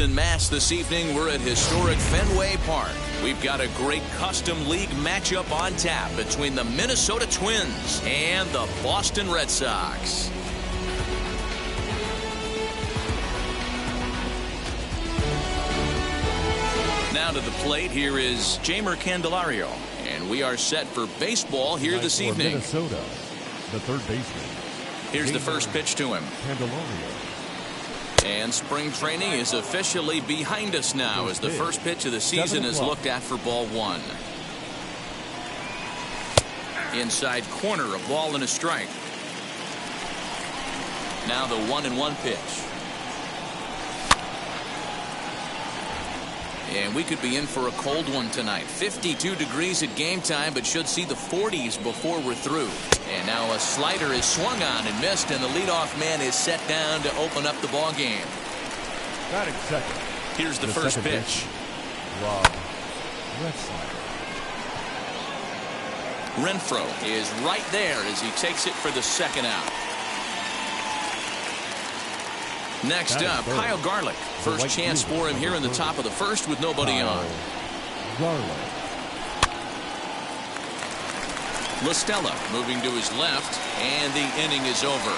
Boston, Mass. This evening, we're at historic Fenway Park. We've got a great custom league matchup on tap between the Minnesota Twins and the Boston Red Sox. Now to the plate, here is Jeimer Candelario, and we are set for baseball here this evening. Minnesota, the third baseman. Here's the first pitch to him. Candelario. And spring training is officially behind us now as the first pitch of the season is looked at for ball one. Inside corner, a ball and a strike. Now the 1-1 pitch. And we could be in for a cold one tonight. 52 degrees at game time, but should see the 40s before we're through. And now a slider is swung on and missed, and the leadoff man is set down to open up the ball game. Batting second. Here's the first pitch. Rob Renfroe. Renfroe is right there as he takes it for the second out. Next up, Kyle Garlick. First chance for him here in the top of the first with nobody on. Garlick. La Stella moving to his left, and the inning is over.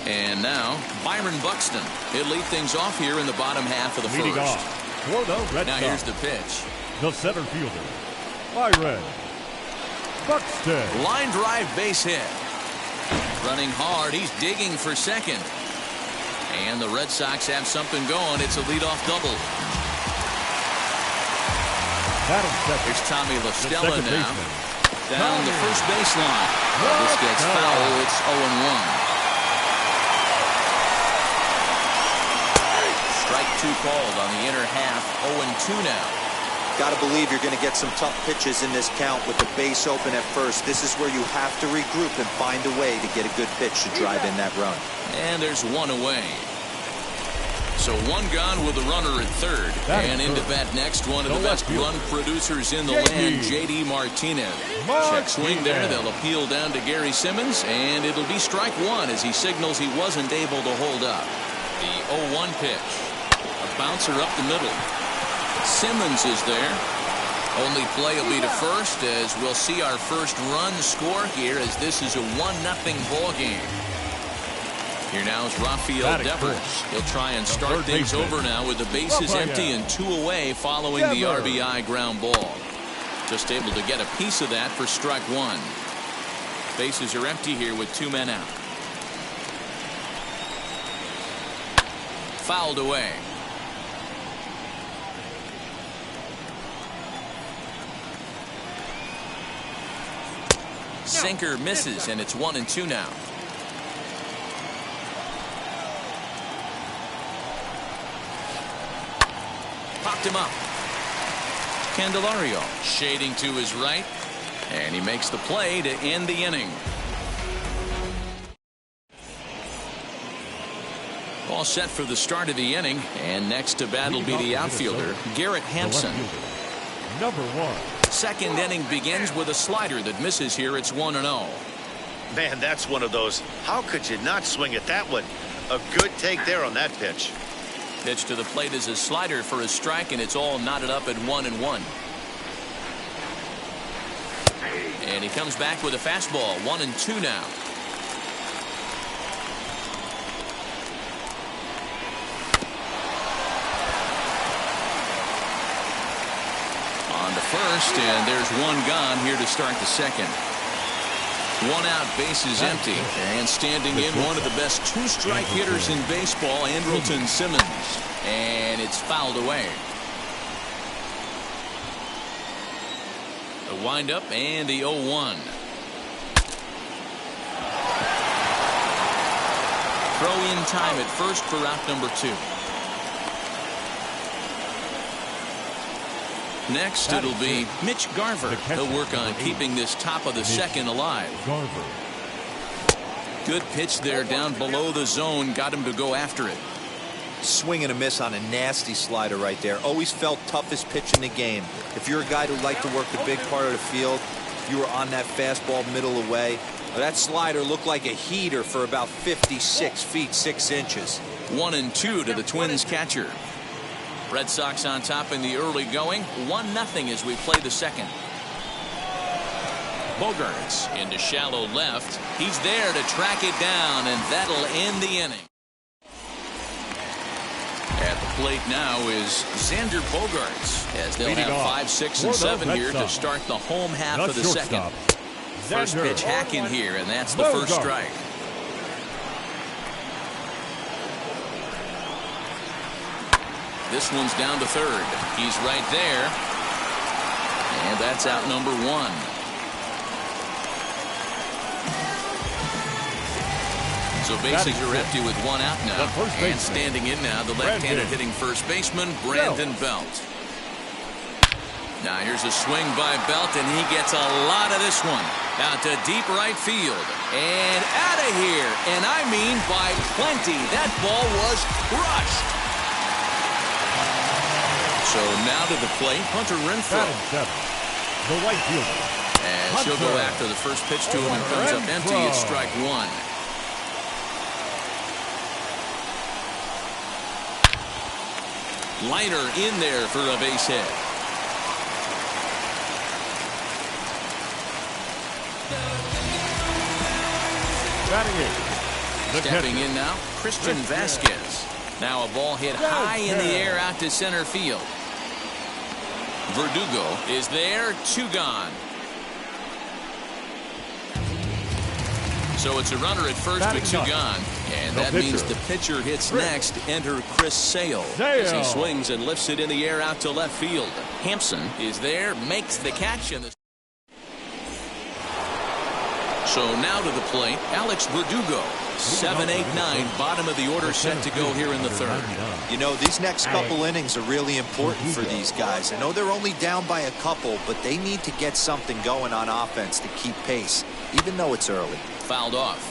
And now, Byron Buxton. He'll lead things off here in the bottom half of the Leading first. off for the Red Now Sox. here's the pitch. The center fielder, Byron Buxton. Line drive base hit. Running hard, he's digging for second. And the Red Sox have something going. It's a leadoff double. Here's Tommy La Stella now. Down the first baseline. This gets foul. It's 0-1. Strike two called on the inner half. 0-2 now. Got to believe you're going to get some tough pitches in this count with the base open at first. This is where you have to regroup and find a way to get a good pitch to drive in that run. And there's one away. So one gone with a runner at third. And into bat next, one of the best run producers in the land, J.D. Martinez. Check swing there. They'll appeal down to Gary Simmons, and it'll be strike one as he signals he wasn't able to hold up. The 0-1 pitch. A bouncer up the middle. Simmons is there. Only play will be to first as we'll see our first run score here as this is a 1-0 ball game. Here now is Rafael Devers. He'll try and start things over now with the bases empty and two away following the RBI ground ball. Just able to get a piece of that for strike one. Bases are empty here with two men out. Fouled away. Sinker misses, and it's 1-2 now. Popped him up. Candelario shading to his right, and he makes the play to end the inning. All set for the start of the inning, and next to bat will be the outfielder, Garrett Hampson. Number one. Second inning begins with a slider that misses here. It's 1-0. Man, that's one of those. How could you not swing at that one? A good take there on that pitch. Pitch to the plate is a slider for a strike, and it's all knotted up at 1-1. And he comes back with a fastball. 1-2 now. On to first, and there's one gone here to start the second. One out, bases empty, and standing in one of the best two-strike hitters in baseball, Andrelton Simmons, and it's fouled away. The windup and the 0-1. Throw in time at first for out number 2. Next, it'll be Mitch Garver. He'll work on keeping this top of the second alive. Good pitch there down below the zone. Got him to go after it. Swing and a miss on a nasty slider right there. Always felt toughest pitch in the game. If you're a guy who liked to work the big part of the field, you were on that fastball middle away. That slider looked like a heater for about 56 feet 6 inches. 1-2 to the Twins catcher. Red Sox on top in the early going. 1-0 as we play the second. Bogaerts into shallow left. He's there to track it down, and that'll end the inning. At the plate now is Xander Bogaerts, as they'll have 5, 6, and 7 here to start the home half of the second. First pitch hacking here, and that's the first strike. This one's down to third. He's right there. And that's out number 1. So bases are empty with 1 out now. And standing in now, the left-handed hitting first baseman, Brandon Belt. Now here's a swing by Belt, and he gets a lot of this one. Out to deep right field. And out of here. And I mean by plenty. That ball was crushed. So now to the plate, Hunter Renfroe. The right fielder. And she'll go after the first pitch to him and comes up empty. It's strike 1. Liner in there for a base hit. Stepping in now, Christian Vasquez. Now a ball hit high in the air out to center field. Verdugo is there, 2 gone. So it's a runner at first with 2 gone. And that means the pitcher hits next. Enter Chris Sale as he swings and lifts it in the air out to left field. Hampson is there, makes the catch. So now to the plate, Alex Verdugo. 7, 8, 9, bottom of the order set to go here in the third. You know, these next couple innings are really important for these guys. I know they're only down by a couple, but they need to get something going on offense to keep pace, even though it's early. Fouled off.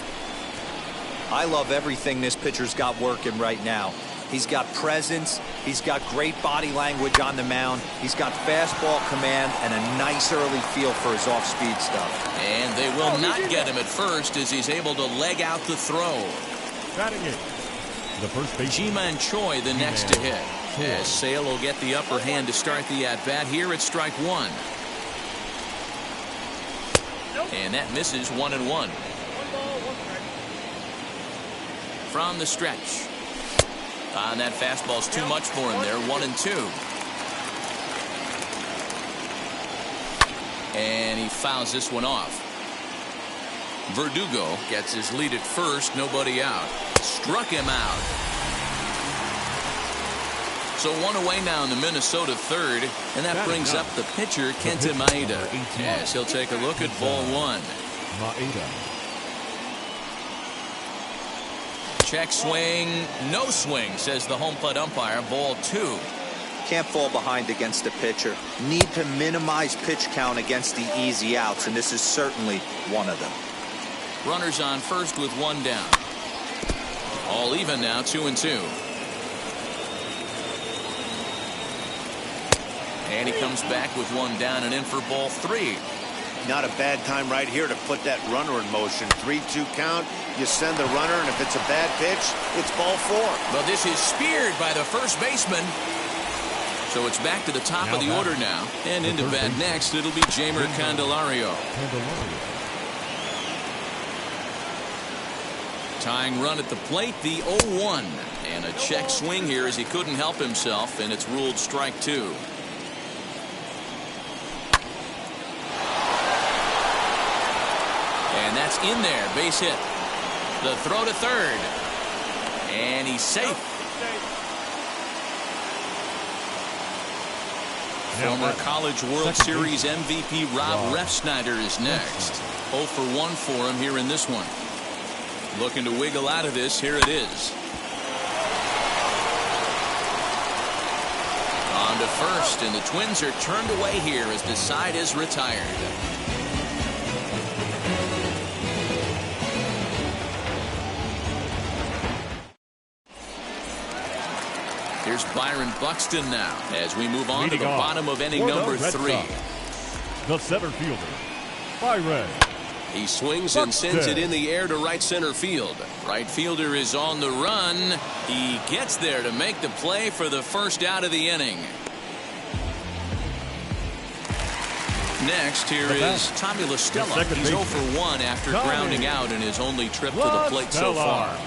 I love everything this pitcher's got working right now. He's got presence. He's got great body language on the mound. He's got fastball command and a nice early feel for his off-speed stuff. And they will not get him at first as he's able to leg out the throw. Batting it. The first base. Ji-Man Choi the next to hit. As Sale will get the upper hand to start the at-bat here at strike 1. And that misses 1-1. From the stretch. And that fastball's too much for him there. 1-2. And he fouls this one off. Verdugo gets his lead at first. Nobody out. Struck him out. So 1 away now in the Minnesota third. And that brings up the pitcher, Kenta Maeda. Yes, he'll take a look at ball 1. Maeda. Check swing, no swing, says the home plate umpire. Ball 2. Can't fall behind against the pitcher. Need to minimize pitch count against the easy outs, and this is certainly one of them. Runners on first with 1 down. All even now, 2-2. And he comes back with 1 down and in for ball 3. Not a bad time right here to put that runner in motion. 3-2 count. You send the runner, and if it's a bad pitch, it's ball 4. But this is speared by the first baseman. So it's back to the top of the order now. And into bat next, it'll be Jeimer Candelario. Tying run at the plate, the 0-1. And a check swing here as he couldn't help himself, and it's ruled strike 2. And that's in there, base hit. The throw to third. And he's safe. Former College World Series MVP Rob Refsnyder is next. 0 for 1 for him here in this one. Looking to wiggle out of this. Here it is. On to first, and the Twins are turned away here as the side is retired. Here's Byron Buxton now as we move on to the bottom of inning number 3. The center fielder, Byron He swings and sends it in the air to right center field. Right fielder is on the run. He gets there to make the play for the first out of the inning. Next, here is Tommy La Stella. He's 0 for 1 after grounding out in his only trip to the plate so far.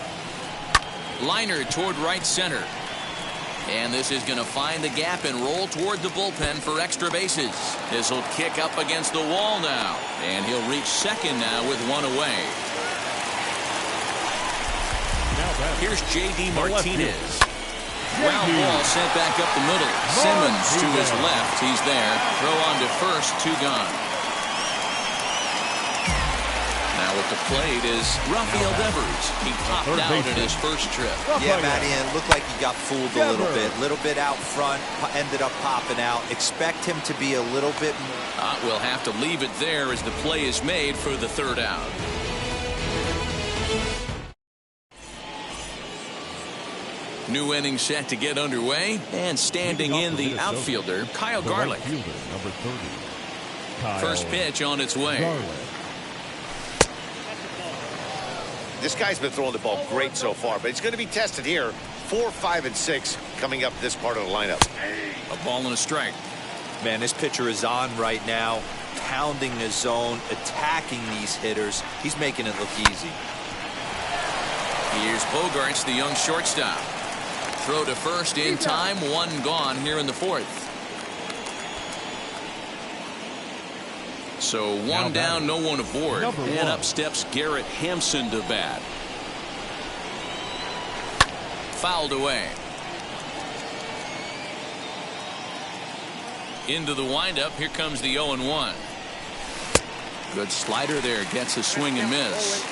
Liner toward right center. And this is going to find the gap and roll toward the bullpen for extra bases. This will kick up against the wall now. And he'll reach second now with one away. Here's J.D. Martinez. Ground ball sent back up the middle. Simmons to his left. He's there. Throw on to first. 2 gone. Now at the plate is Rafael Devers. He popped out in his first trip. Yeah, Matty, and it looked like he got fooled a little bit out front. Ended up popping out. Expect him to be a little bit more. We'll have to leave it there as the play is made for the 3rd out. New inning set to get underway, and standing in the outfielder, Kyle Garlick. Number 30. First pitch on its way. This guy's been throwing the ball great so far, but he's going to be tested here. 4, 5, and 6 coming up this part of the lineup. A ball and a strike. Man, this pitcher is on right now, pounding his zone, attacking these hitters. He's making it look easy. Here's Bogarts, the young shortstop. Throw to first in time. 1 gone here in the 4th. So 1 down, no one aboard. And up steps Garrett Hampson to bat. Fouled away. Into the windup. Here comes the 0-1. Good slider there. Gets a swing and miss.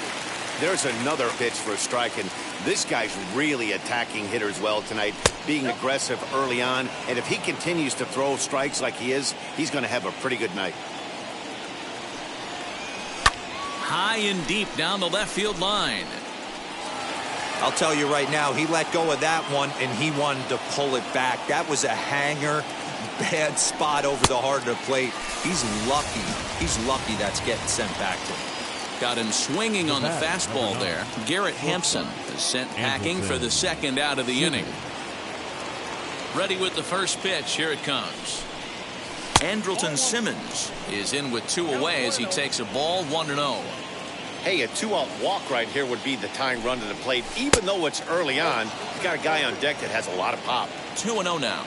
There's another pitch for a strike, and this guy's really attacking hitters well tonight, being aggressive early on, and if he continues to throw strikes like he is, he's going to have a pretty good night. High and deep down the left field line. I'll tell you right now, he let go of that one, and he wanted to pull it back. That was a hanger, bad spot over the heart of the plate. He's lucky. He's lucky that's getting sent back to him. Got him swinging on the fastball there. Garrett Hampson is sent packing for the 2nd out of the inning. Ready with the first pitch. Here it comes. Andrelton Simmons is in with 2 away as he takes a ball. 1-0. Hey, a 2-out walk right here would be the tying run to the plate. Even though it's early on, you got a guy on deck that has a lot of pop. 2-0 now.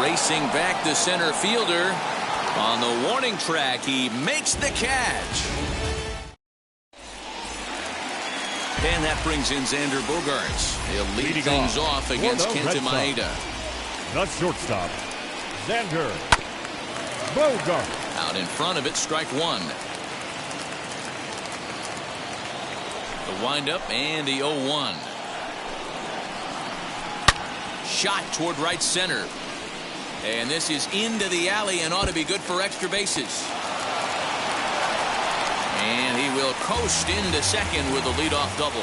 Racing back the center fielder. On the warning track, he makes the catch. And that brings in Xander Bogaerts. He'll lead things off against Kenta Maeda. The shortstop, Xander Bogaerts. Out in front of it, strike 1. The windup and the 0-1. Shot toward right center. And this is into the alley and ought to be good for extra bases. And he will coast into second with a leadoff double.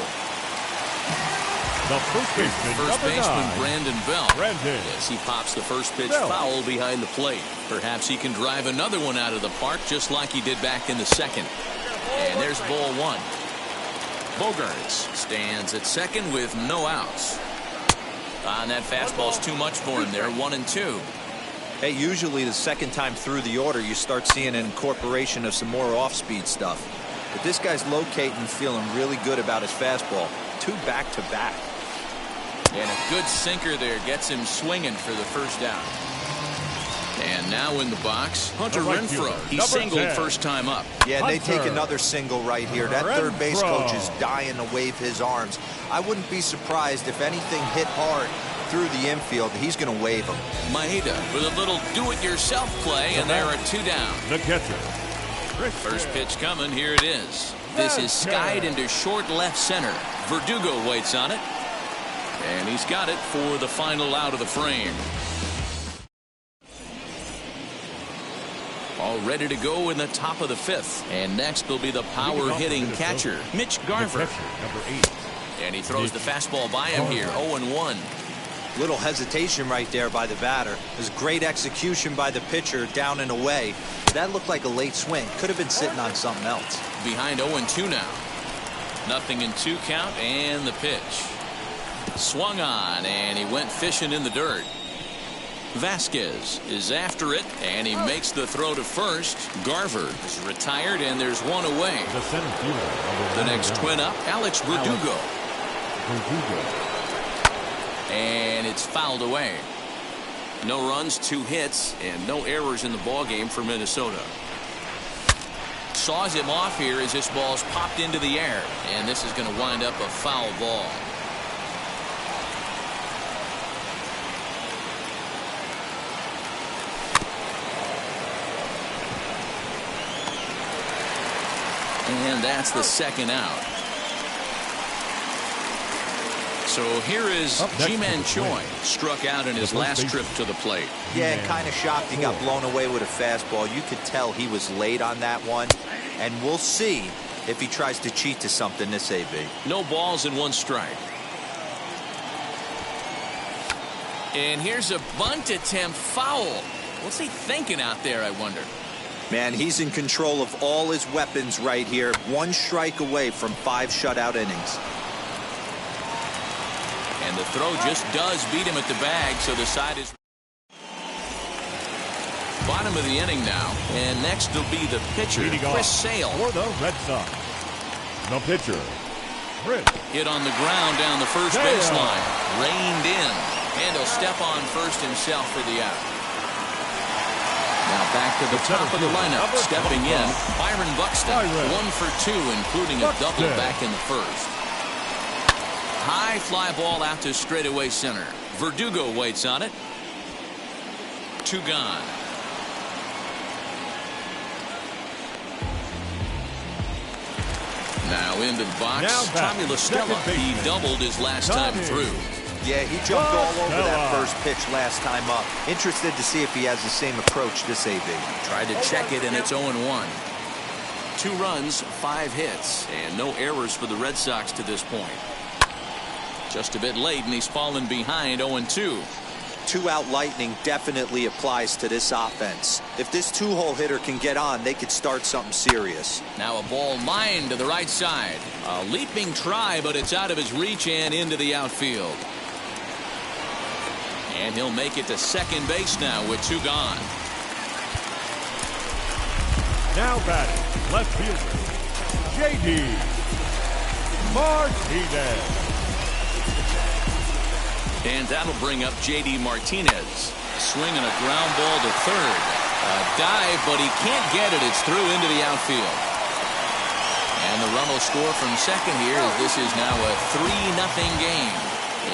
The first baseman, Brandon Bell. Yes, he pops the first pitch foul behind the plate. Perhaps he can drive another one out of the park just like he did back in the 2nd. And there's ball 1. Bogaerts stands at second with no outs. And that fastball's too much for him there. 1-2. Hey, usually the 2nd time through the order, you start seeing an incorporation of some more off-speed stuff. But this guy's locating, feeling really good about his fastball. 2 back-to-back. And a good sinker there gets him swinging for the first out. And now in the box, Hunter Renfroe. He singled first time up. Yeah, they take another single right here. That third base coach is dying to wave his arms. I wouldn't be surprised if anything hit hard through the infield. He's going to wave him. Maeda with a little do-it-yourself play, and there are 2 down. The catcher. First pitch coming. Here it is. This is skied into short left center. Verdugo waits on it. And he's got it for the final out of the frame. All ready to go in the top of the 5th. And next will be the power-hitting catcher, Mitch Garver. Number 8. And he throws the fastball by him here. 0-1. Little hesitation right there by the batter. There's great execution by the pitcher down and away. That looked like a late swing. Could have been sitting on something else. Behind 0-2 now. Nothing in 2 count, and the pitch. Swung on, and he went fishing in the dirt. Vasquez is after it, and he makes the throw to first. Garver is retired, and there's one away. The center fielder. The next twin up, Alex Verdugo. And it's fouled away. No runs, 2 hits, and no errors in the ballgame for Minnesota. Saws him off here as this ball's popped into the air, and this is going to wind up a foul ball. And that's the second out. So here is Ji-Man Choi, struck out in his last trip to the plate. Yeah, kind of shocked he got blown away with a fastball. You could tell he was late on that one. And we'll see if he tries to cheat to something this AB. No balls and 1 strike. And here's a bunt attempt, foul. What's he thinking out there, I wonder? Man, he's in control of all his weapons right here. 1 strike away from 5 shutout innings. And the throw just does beat him at the bag, so the side is bottom of the inning now. And next will be the pitcher, Chris Sale. For the Red Sox, the pitcher, Chris. Hit on the ground down the first baseline. Reined in. And he'll step on first himself for the out. Now back to the top of the lineup. Stepping in, Byron Buxton. 1 for 2, including a double back in the first. High fly ball out to straightaway center. Verdugo waits on it. 2 gone. Now into the box, Tommy La Stella. He doubled his last time through. Yeah, he jumped all over that first pitch last time up. Interested to see if he has the same approach this AB. Tried to check it, and it's 0-1. 2 runs, 5 hits, and no errors for the Red Sox to this point. Just a bit late, and he's fallen behind 0-2. 2-out lightning definitely applies to this offense. If this 2-hole hitter can get on, they could start something serious. Now a ball lined to the right side. A leaping try, but it's out of his reach and into the outfield. And he'll make it to second base now with 2 gone. Now batting, left fielder, J.D. Martinez. And that'll bring up J.D. Martinez. Swinging a ground ball to third. A dive, but he can't get it. It's through into the outfield. And the run will score from second here, as this is now a 3-0 game.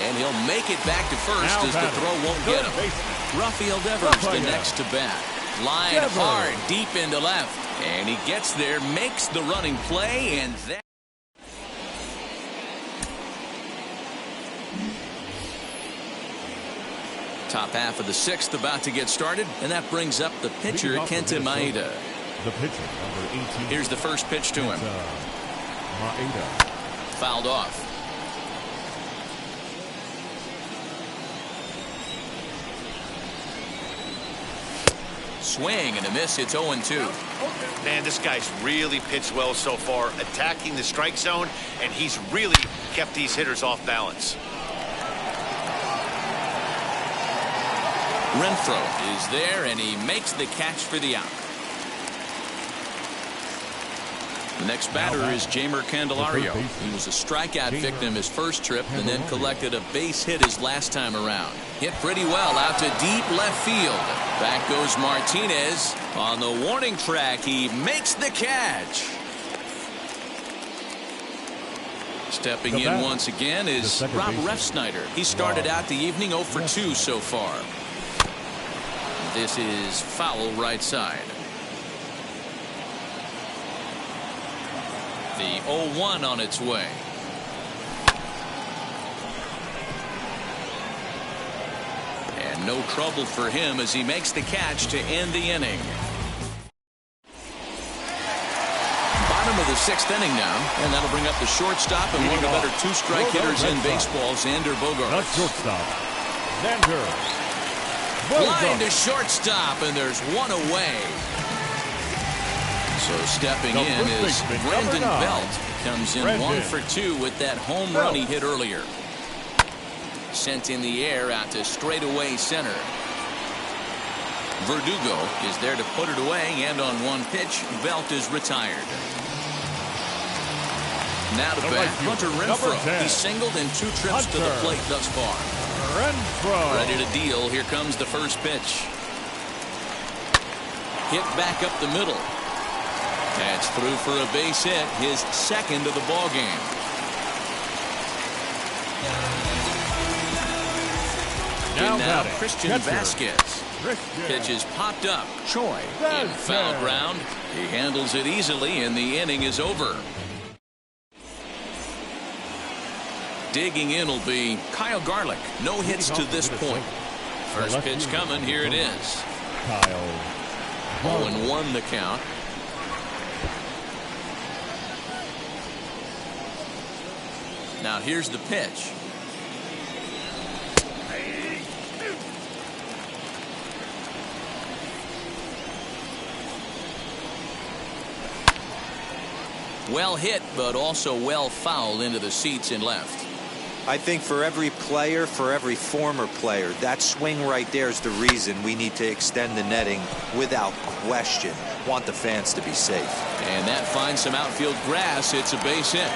And he'll make it back to first as the throw won't get him. Rafael Devers the next to bat. Line hard deep into left. And he gets there, makes the running play, and that. Top half of the 6th about to get started, and that brings up the pitcher, Kenta Maeda. The pitcher, number 18. Here's the first pitch to him. Maeda. Fouled off. Swing and a miss. It's 0-2. Man, this guy's really pitched well so far, attacking the strike zone, and he's really kept these hitters off balance. Renfroe is there, and he makes the catch for the out. The next batter is Jeimer Candelario. He was a strikeout victim his first trip and then collected a base hit his last time around. Hit pretty well out to deep left field. Back goes Martinez. On the warning track, he makes the catch. Stepping in once again is Rob Refsnyder. He started out the evening 0 for 2 so far. This is foul right side. The 0-1 on its way. And no trouble for him as he makes the catch to end the inning. Bottom of the 6th inning now, and that'll bring up the shortstop and one of the better 2-strike hitters in baseball, Xander Bogaerts. That's shortstop, Line to shortstop, and there's one away. So stepping in is Brandon Belt. Comes in 1 for 2 with that home run he hit earlier. Sent in the air out to straightaway center. Verdugo is there to put it away, and on one pitch, Belt is retired. Now to bat, Hunter Renfroe. He's singled in 2 trips to the plate thus far. Ready to deal. Here comes the first pitch. Hit back up the middle. That's through for a base hit, his second of the ball game. Now Christian Vasquez. Pitch is popped up. Choi in foul ground. He handles it easily, and the inning is over. Digging in will be Kyle Garlick. No hits to this point. First pitch coming. Here it is. 0-1 the count. Now here's the pitch. Well hit, but also well fouled into the seats and left. I think for every player, for every former player, that swing right there is the reason we need to extend the netting without question. Want the fans to be safe. And that finds some outfield grass. It's a base hit.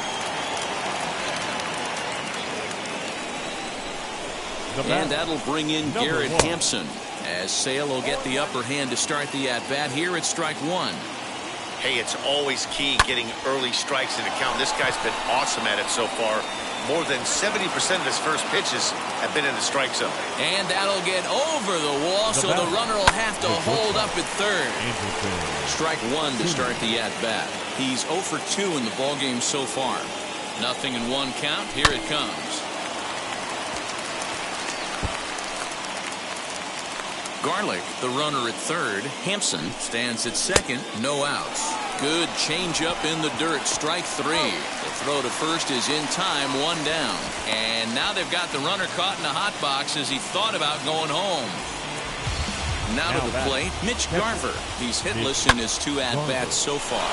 And that'll bring in Garrett Hampson, as Sale will get the upper hand to start the at-bat. Here it's strike one. Hey, it's always key getting early strikes in the count. This guy's been awesome at it so far. More than 70% of his first pitches have been in the strike zone. And that'll get over the wall, so the runner will have to hold up at third. Strike one to start the at-bat. He's 0 for 2 in the ballgame so far. Nothing in one count. Here it comes. Garlick, the runner at third. Hampson stands at second. No outs. Good changeup in the dirt. Strike three. The throw to first is in time. One down. And now they've got the runner caught in a hot box as he thought about going home. Now to the plate, Mitch Garver. He's hitless in his 2 at-bats so far.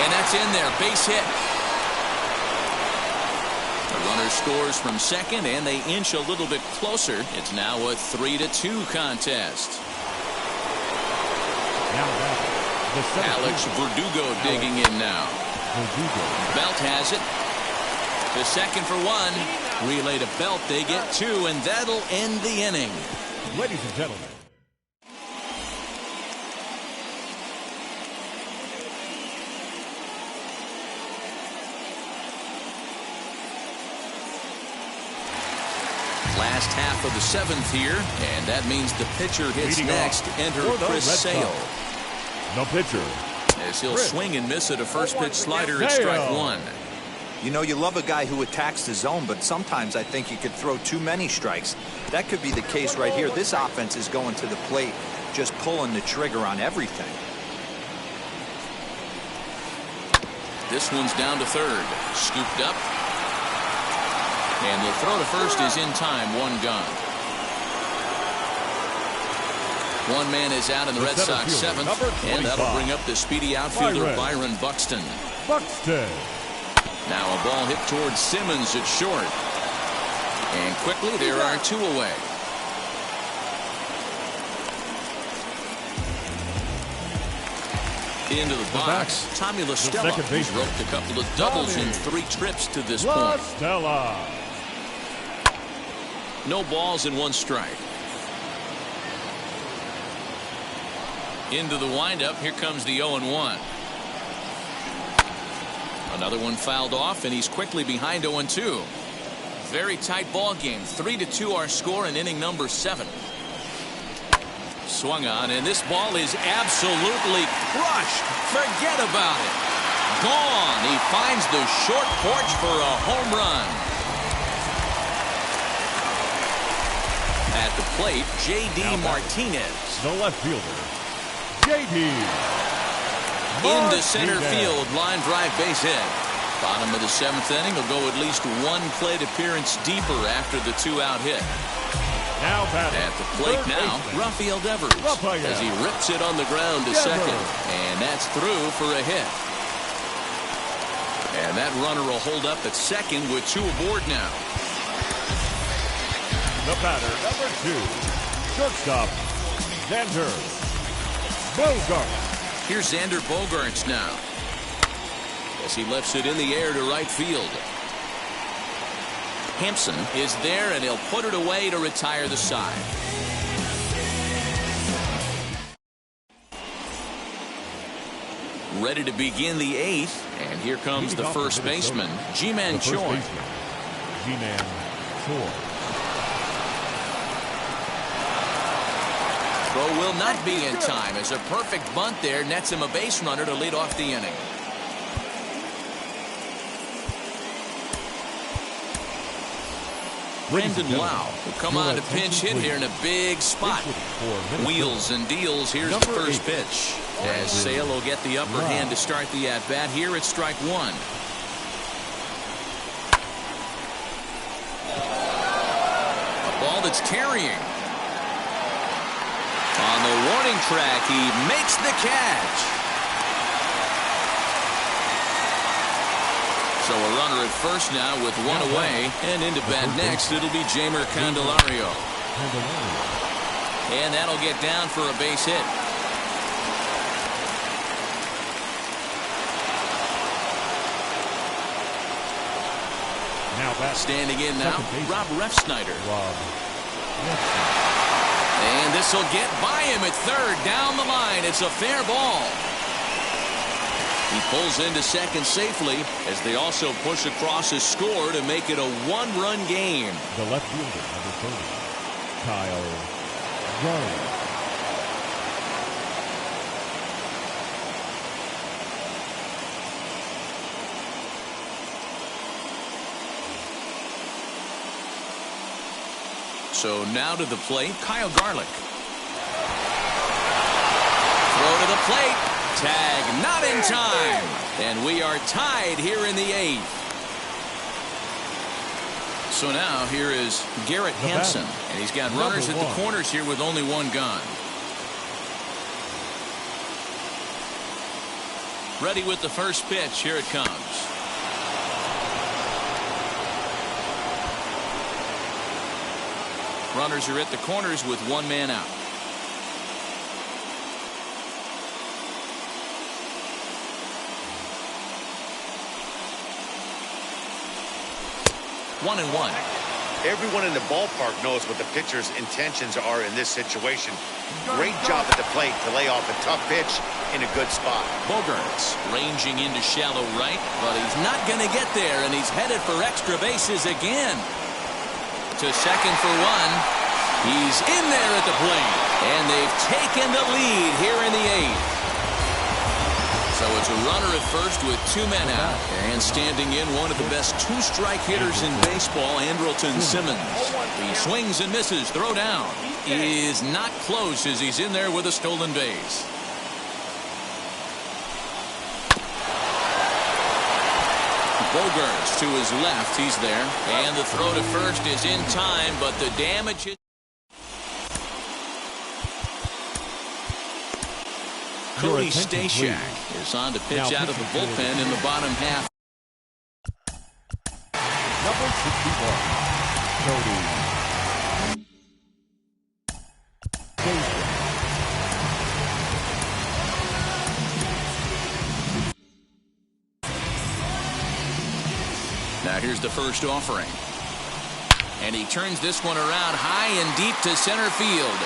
And that's in there. Base hit. The runner scores from second, and they inch a little bit closer. It's now a 3-2 contest. Alex Verdugo digging in now. Belt has it. To second for 1. Relay to Belt. They get 2, and that'll end the inning. Ladies and gentlemen. Last half of the 7th here, and that means the pitcher hits next. Enter Chris Sale. No pitcher. As he'll swing and miss at a first pitch slider at strike one. You know, you love a guy who attacks the zone, but sometimes I think you could throw too many strikes. That could be the case right here. This offense is going to the plate, just pulling the trigger on everything. This one's down to third. Scooped up. And the throw to first is in time. One gone. One man is out in the Red Sox 7th. And that'll bring up the speedy outfielder Byron Buxton. Now a ball hit towards Simmons at short. And quickly there are 2 away. Into the box, Tommy La Stella, who's roped a couple of doubles in 3 trips to this point. No balls and 1 strike. Into the windup. Here comes the 0-1. Another one fouled off, and he's quickly behind 0-2. Very tight ball game. 3-2 our score in inning number 7. Swung on, and this ball is absolutely crushed. Forget about it. Gone. He finds the short porch for a home run. At the plate, J.D. Martinez. The left fielder, J.D. Into center field, line drive base hit. Bottom of the 7th inning. He'll go at least one plate appearance deeper after the 2-out hit. Now batting. At the plate now, Rafael Devers, as he rips it on the ground to second. And that's through for a hit. And that runner will hold up at second with 2 aboard now. The batter, number 2, shortstop, Xander Bogaerts. Here's Xander Bogaerts now, as he lifts it in the air to right field. Hampson is there, and he'll put it away to retire the side. Ready to begin the 8th, and here comes the first baseman, Ji-Man Choi. Ji-Man Choi. Throw will not be in time, as a perfect bunt there nets him a base runner to lead off the inning. Brandon Lau will come on to pinch hit here in a big spot. Wheels and deals. Here's the first pitch, as Sale will get the upper hand to start the at-bat here at strike 1. A ball that's carrying. On the warning track, he makes the catch. So a runner at first now with 1 away, and into bat next, it'll be Jeimer Candelario. And that'll get down for a base hit. Now back. Standing in now, Rob Refsnyder. And this will get by him at third, down the line. It's a fair ball. He pulls into second safely, as they also push across his score to make it a 1-run game. The left fielder, number 30, Kyle Garland. So now to the plate, Kyle Garlick. Throw to the plate. Tag not in time. And we are tied here in the 8th. So now here is Garrett Hampson. And he's got runners at the corners here with only 1 gun. Ready with the first pitch. Here it comes. Runners are at the corners with 1 man out. One and one. Everyone in the ballpark knows what the pitcher's intentions are in this situation. Great job at the plate to lay off a tough pitch in a good spot. Bogaerts ranging into shallow right, but he's not going to get there, and he's headed for extra bases again. To second for 1. He's in there at the plate, and they've taken the lead here in the 8th. So it's a runner at first with 2 men out, and standing in one of the best 2-strike hitters in baseball, Andrelton Simmons. He swings and misses. Throw down is not close, as he's in there with a stolen base. Bogaerts to his left. He's there, and the throw to first is in time, but the damage is. Cody Stashak is on to pitch out of the bullpen in the bottom half. Number 61, Cody Stashak. Now here's the first offering. And he turns this one around high and deep to center field.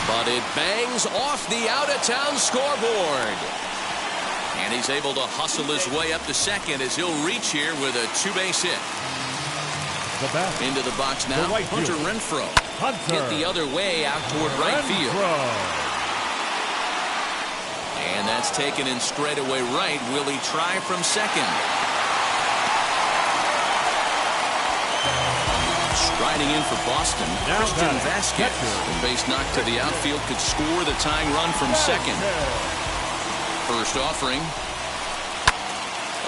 But it bangs off the out-of-town scoreboard. And he's able to hustle his way up to second as he'll reach here with a 2-base hit. Into the box now, Hunter Renfroe. Get the other way out toward right field. And that's taken in straightaway right. Will he try from second? Striding in for Boston, Christian Vasquez. The base knock to the outfield could score the tying run from second. First offering.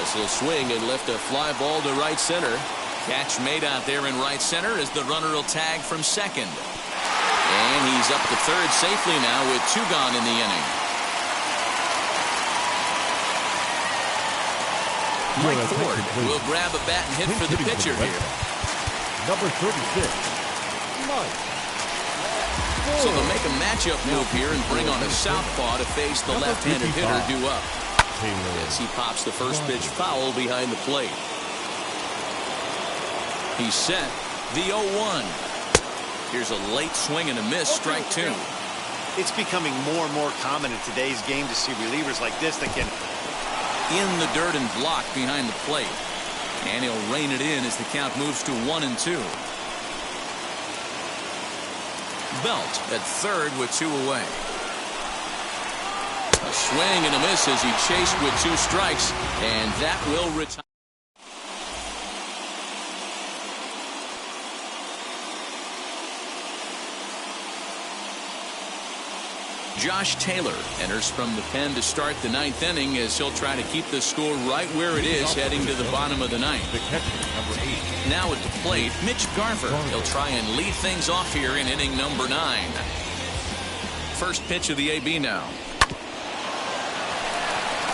As he'll swing and lift a fly ball to right center. Catch made out there in right center as the runner will tag from second. And he's up to third safely now with 2 gone in the inning. Mike Ford will grab a bat and hit for the pitcher here. Number 36, Mike. So they'll make a matchup move here and bring on a southpaw to face the left-handed hitter due up. As he pops the first pitch foul behind the plate. He's set. The 0-1. Here's a late swing and a miss. Strike 2. It's becoming more and more common in today's game to see relievers like this that can in the dirt and block behind the plate. And he'll rein it in as the count moves to 1-2. Belt at third with 2 away. A swing and a miss as he chased with 2 strikes, and that will retire. Josh Taylor enters from the pen to start the 9th inning as he'll try to keep the score right where it is heading to the bottom of the 9th. The catcher, number 8. Now at the plate, Mitch Garver. He'll try and lead things off here in inning number 9. First pitch of the AB now.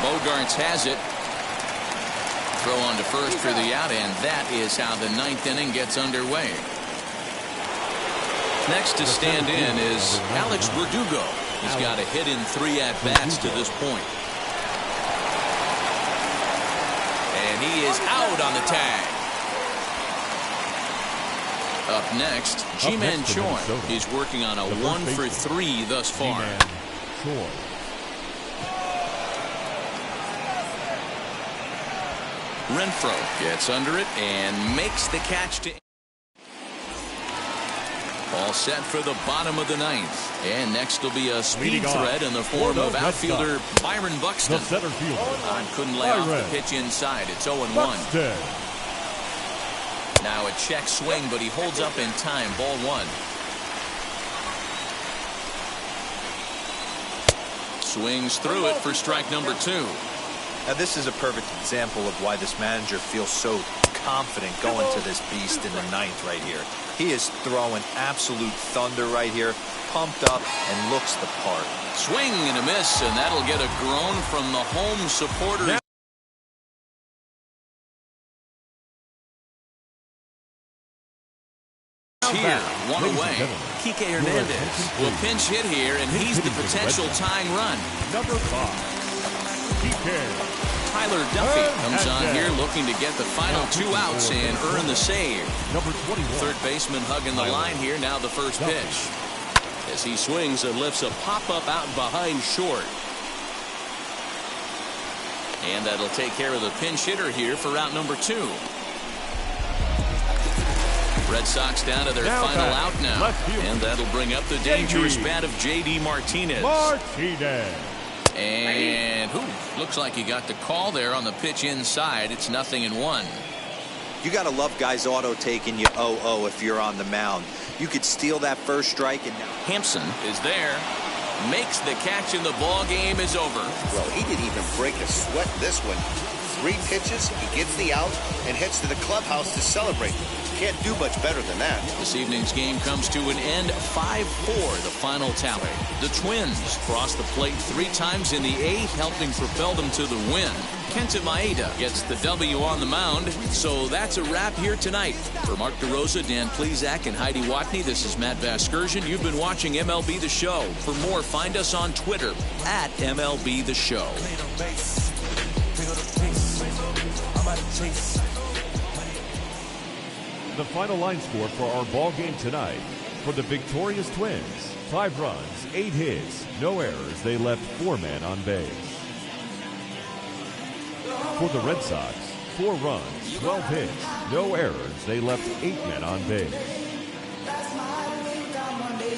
Bogarts has it. Throw on to first for the out, and that is how the 9th inning gets underway. Next to stand in is Alex Verdugo. He's got a hit in 3 at-bats to this point. And he is out on the tag. Up next, Ji-Man Choi. He's working on a 1-for-3 thus far. Renfroe gets under it and makes the catch to. All set for the bottom of the 9th. And next will be a speed threat in the form of outfielder Byron Buxton. Center fielder. Couldn't lay off the pitch inside. It's 0-1. Now a check swing, but he holds up in time. Ball 1. Swings through it for strike number 2. Now this is a perfect example of why this manager feels so confident going to this beast in the 9th right here. He is throwing absolute thunder right here, pumped up and looks the part. Swing and a miss, and that'll get a groan from the home supporters. Here, 1 away. Kike Hernandez will pinch hit here, and he's the potential tying run. Number 5, Kike. Tyler Duffy comes on here looking to get the final 2 outs and earn the save. Number 21. Third baseman hugging the line here. Now the first pitch. As he swings and lifts a pop-up out behind short. And that'll take care of the pinch hitter here for out number 2. Red Sox down to their final out now. And that'll bring up the dangerous bat of J.D. Martinez. And looks like he got the call there on the pitch inside. It's 0-1. You got to love guys auto taking you 0-0 if you're on the mound. You could steal that first strike, and Hampson is there, makes the catch, and the ball game is over. Well, he didn't even break a sweat this one. 3 pitches, he gets the out and heads to the clubhouse to celebrate. Can't do much better than that. This evening's game comes to an end, 5-4, the final tally. The Twins crossed the plate 3 times in the 8th, helping propel them to the win. Kenta Maeda gets the W on the mound. So that's a wrap here tonight. For Mark DeRosa, Dan Plesac, and Heidi Watney, this is Matt Vasgersian. You've been watching MLB The Show. For more, find us on Twitter at MLB The Show. The final line score for our ball game tonight. For the victorious Twins, 5 runs, 8 hits, no errors. They left 4 men on base. For the Red Sox, 4 runs, 12 hits, no errors. They left 8 men on base.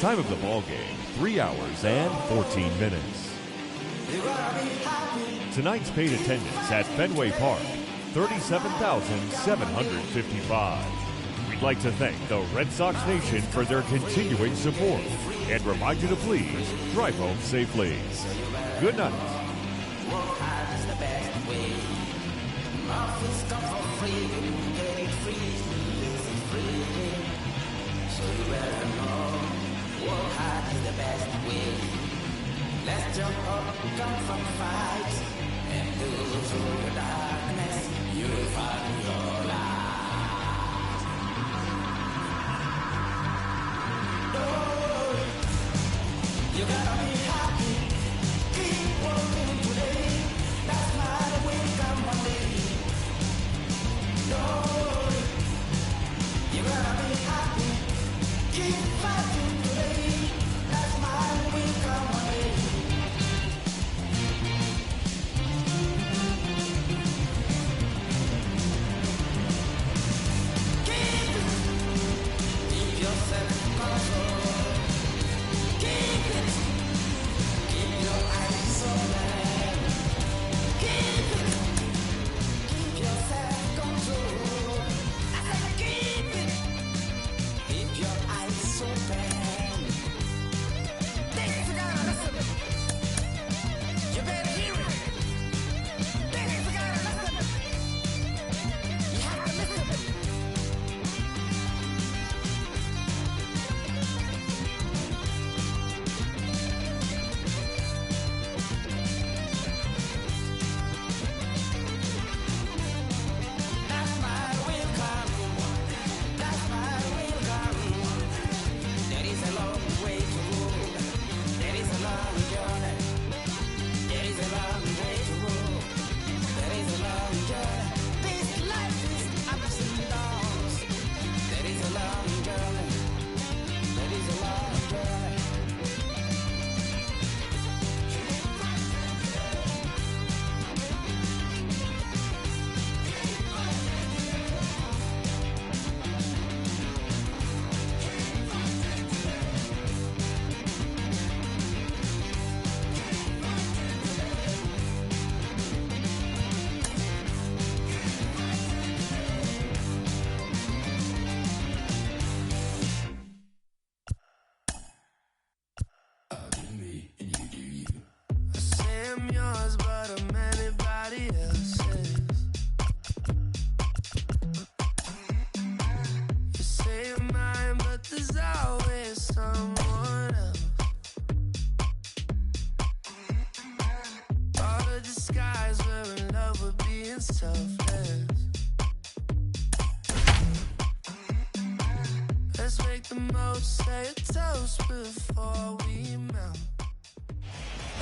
Time of the ball game, 3 hours and 14 minutes. Tonight's paid attendance at Fenway Park, 37,755. We'd like to thank the Red Sox Nation for their continuing support and remind you to please drive home safely. Good night.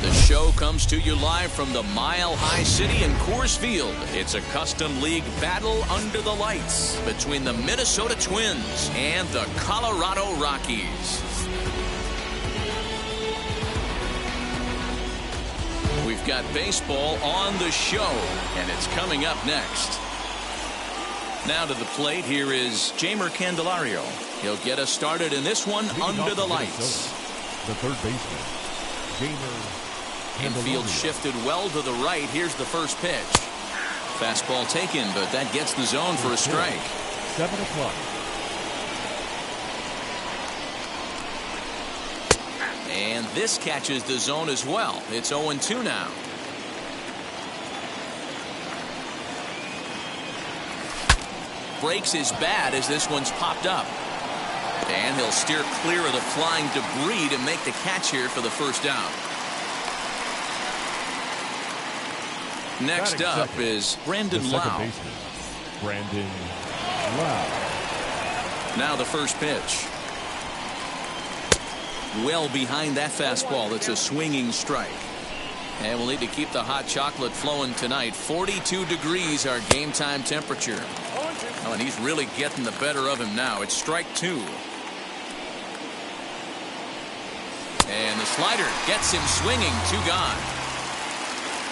The show comes to you live from the Mile High City in Coors Field. It's a custom league battle under the lights between the Minnesota Twins and the Colorado Rockies. We've got baseball on the show, and it's coming up next. Now to the plate, here is Jeimer Candelario. He'll get us started in this one under the lights. The third baseman, Jeimer Candelario. Infield shifted well to the right. Here's the first pitch. Fastball taken, but that gets the zone for a strike. 7 o'clock. And this catches the zone as well. It's 0-2 now. Breaks his bat as this one's popped up. And he'll steer clear of the flying debris to make the catch here for the first down. Next up is Brandon Lau. Brandon Lau. Now the first pitch. Well behind that fastball. It's a swinging strike. And we'll need to keep the hot chocolate flowing tonight. 42 degrees our game time temperature. Oh, and he's really getting the better of him now. It's strike 2. And the slider gets him swinging. 2 gone.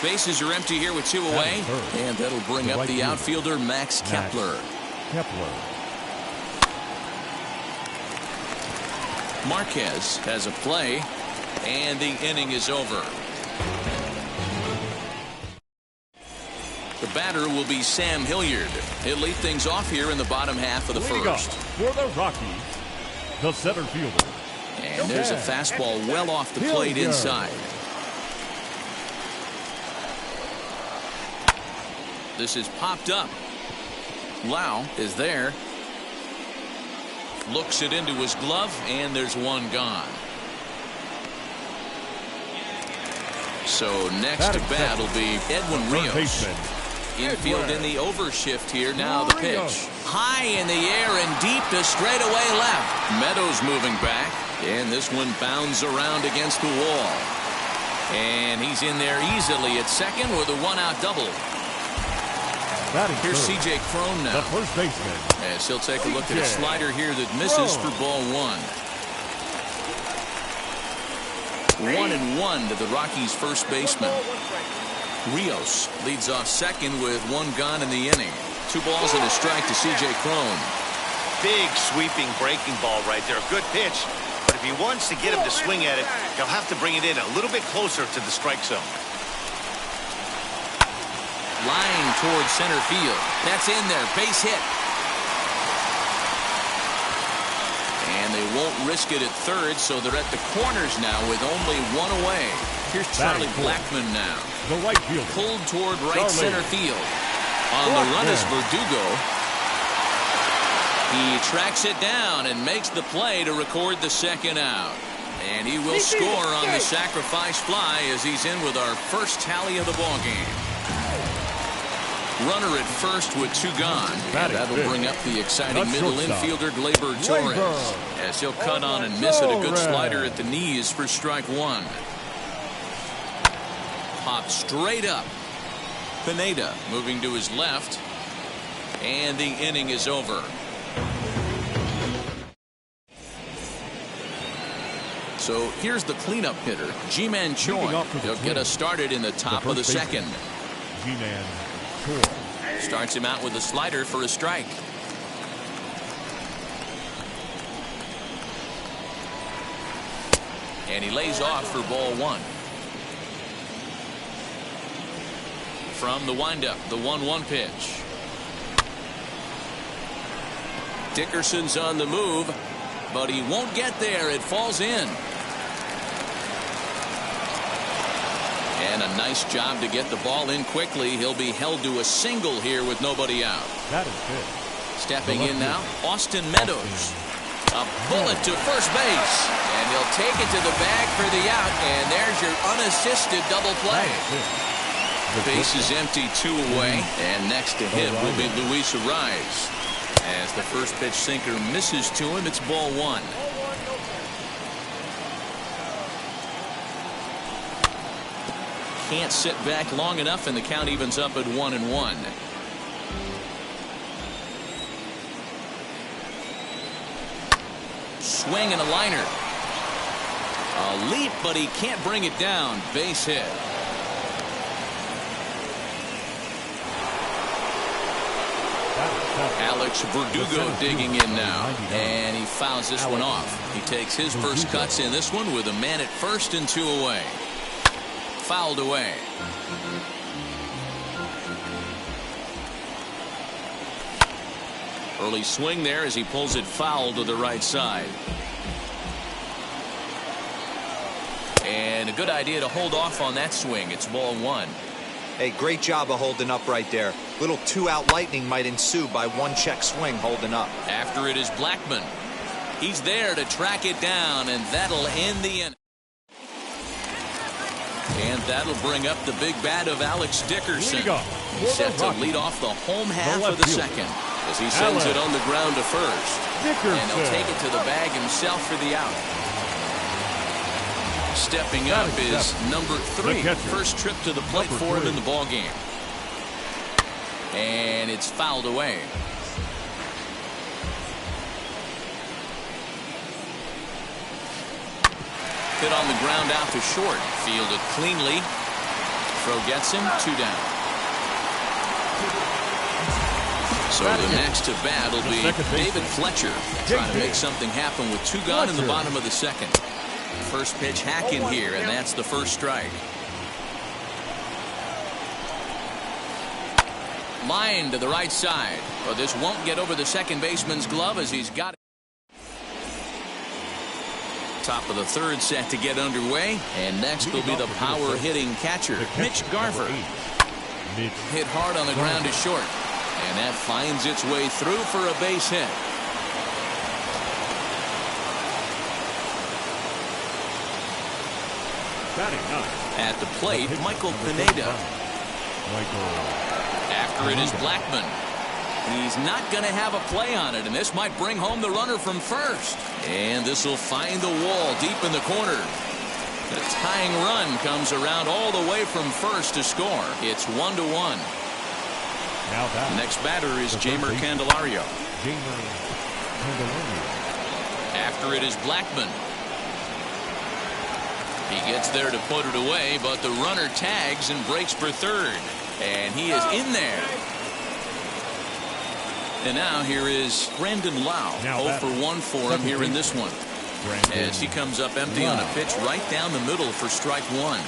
Bases are empty here with 2 away. And that'll bring up the outfielder, Max Kepler. Marquez has a play. And the inning is over. The batter will be Sam Hilliard. He'll lead things off here in the bottom half of the first. For the Rockies, the center fielder. And there's a fastball well off the plate inside. this is popped up. Lau is there. Looks it into his glove, and there's one gone. So next to bat will be Edwin Rios. Infield in the overshift here. Now the pitch. High in the air and deep to straightaway left. Meadows moving back. And this one bounds around against the wall. And he's in there easily at second with a one-out double. Here's C.J. Cron now. The first baseman. As he'll take a look at a slider here that misses for ball one. 1-1 to the Rockies' first baseman. Rios leads off second with one gone in the inning. 2 balls and a strike to C.J. Cron. Big sweeping breaking ball right there. A good pitch. But if he wants to get him to swing at it, he'll have to bring it in a little bit closer to the strike zone. Line towards center field. That's in there. Base hit. And they won't risk it at third, so they're at the corners now with only one away. Here's Charlie Blackmon now. The right field. Pulled toward right center field. On the run is Verdugo. He tracks it down and makes the play to record the second out. And he will score on the sacrifice fly as he's in with our first tally of the ballgame. Runner at first with 2 gone. And that'll bring up the exciting middle infielder Gleyber Torres. As he'll cut on and miss it. A good slider at the knees for strike 1. Popped straight up. Pineda moving to his left. And the inning is over. So here's the cleanup hitter, Ji-Man Choi. He'll get us started in the top of the second. Ji-Man Choi starts him out with a slider for a strike. And he lays off for ball 1. From the windup, the 1-1 pitch. Dickerson's on the move, but he won't get there. It falls in. And a nice job to get the ball in quickly. He'll be held to a single here with nobody out. That is good. Stepping in now, Austin Meadows. A bullet to first base. And he'll take it to the bag for the out. And there's your unassisted double play. The base is empty, 2 away. And next to hit will be Luis Ariz. As the first pitch sinker misses to him, it's ball 1. Can't sit back long enough, and the count evens up at 1-1. Swing and a liner. A leap, but he can't bring it down. Base hit. Alex Verdugo digging in now, and he fouls this one off. He takes his first cuts in this one with a man at first and 2 away. Fouled away. Early swing there as he pulls it foul to the right side. And a good idea to hold off on that swing. It's ball 1. Hey, great job of holding up right there. Little 2-out lightning might ensue by 1 check swing holding up. After it is Blackmon. He's there to track it down, and that'll end the inning. And that'll bring up the big bat of Alex Dickerson. He's set to lead off the home half of the second as he sends it on the ground to first. And he'll take it to the bag himself for the out. Stepping up is number 3. First trip to the plate for him in the ballgame. And it's fouled away. Hit on the ground out to short. Fielded cleanly. Throw gets him. 2 down. So the next to bat will be David Fletcher. Trying to make something happen with 2 gone in the bottom of the second. First pitch hack in here, and that's the first strike. Line to the right side. But this won't get over the second baseman's glove as he's got it. Top of the third set to get underway, and next will be the power hitting catcher, Mitch Garver. Hit hard on the ground is short. And that finds its way through for a base hit. At the plate, Michael Pineda. After it is Blackmon. He's not going to have a play on it, and this might bring home the runner from first. And this will find the wall deep in the corner. The tying run comes around all the way from first to score. It's 1-1. Next batter is Jeimer Candelario. After it is Blackmon. He gets there to put it away, but the runner tags and breaks for third. And he is in there. And now here is Brandon Lau. 0 for 1 for him here in this one. As he comes up empty on a pitch right down the middle for strike one.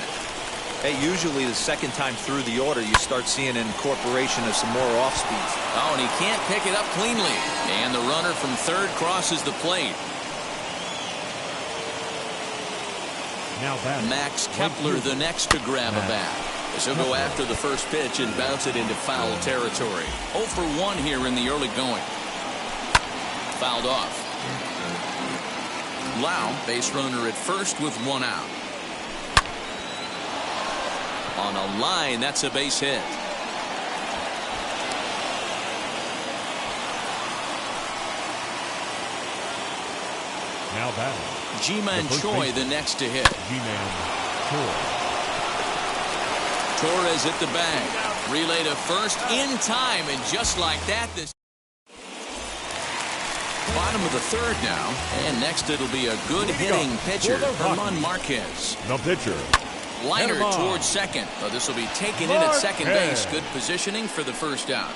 Hey, usually the second time through the order, you start seeing an incorporation of some more off speeds. Oh, and he can't pick it up cleanly. And the runner from third crosses the plate. Max Kepler the next to grab a bat. As he'll go after the first pitch and bounce it into foul territory. 0 for 1 here in the early going. Fouled off. Lau, base runner at first with 1 out. On a line, that's a base hit. Now batting. Ji-Man Choi the next to hit. Ji-Man Choi. Torres at the bag. Relay to first in time, and just like that, this bottom of the third now. And next it'll be a good hitting pitcher, Herman Marquez. The pitcher. Liner towards second. Oh, this will be taken in at second base. Good positioning for the first out.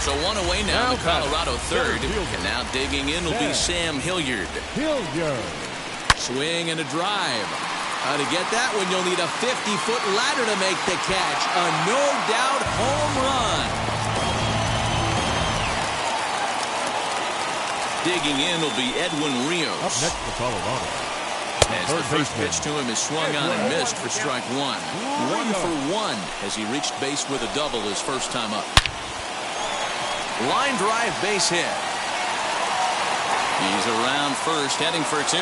So one away now to Colorado third. And now digging in will be Sam Hilliard. Swing and a drive. How to get that one? You'll need a 50-foot ladder to make the catch. A no-doubt home run. Digging in will be Edwin Rios. Up next for Colorado. As the first pitch to him is swung on and missed for strike one. 1 for 1 as he reached base with a double his first time up. Line drive base hit. He's around first, heading for 2.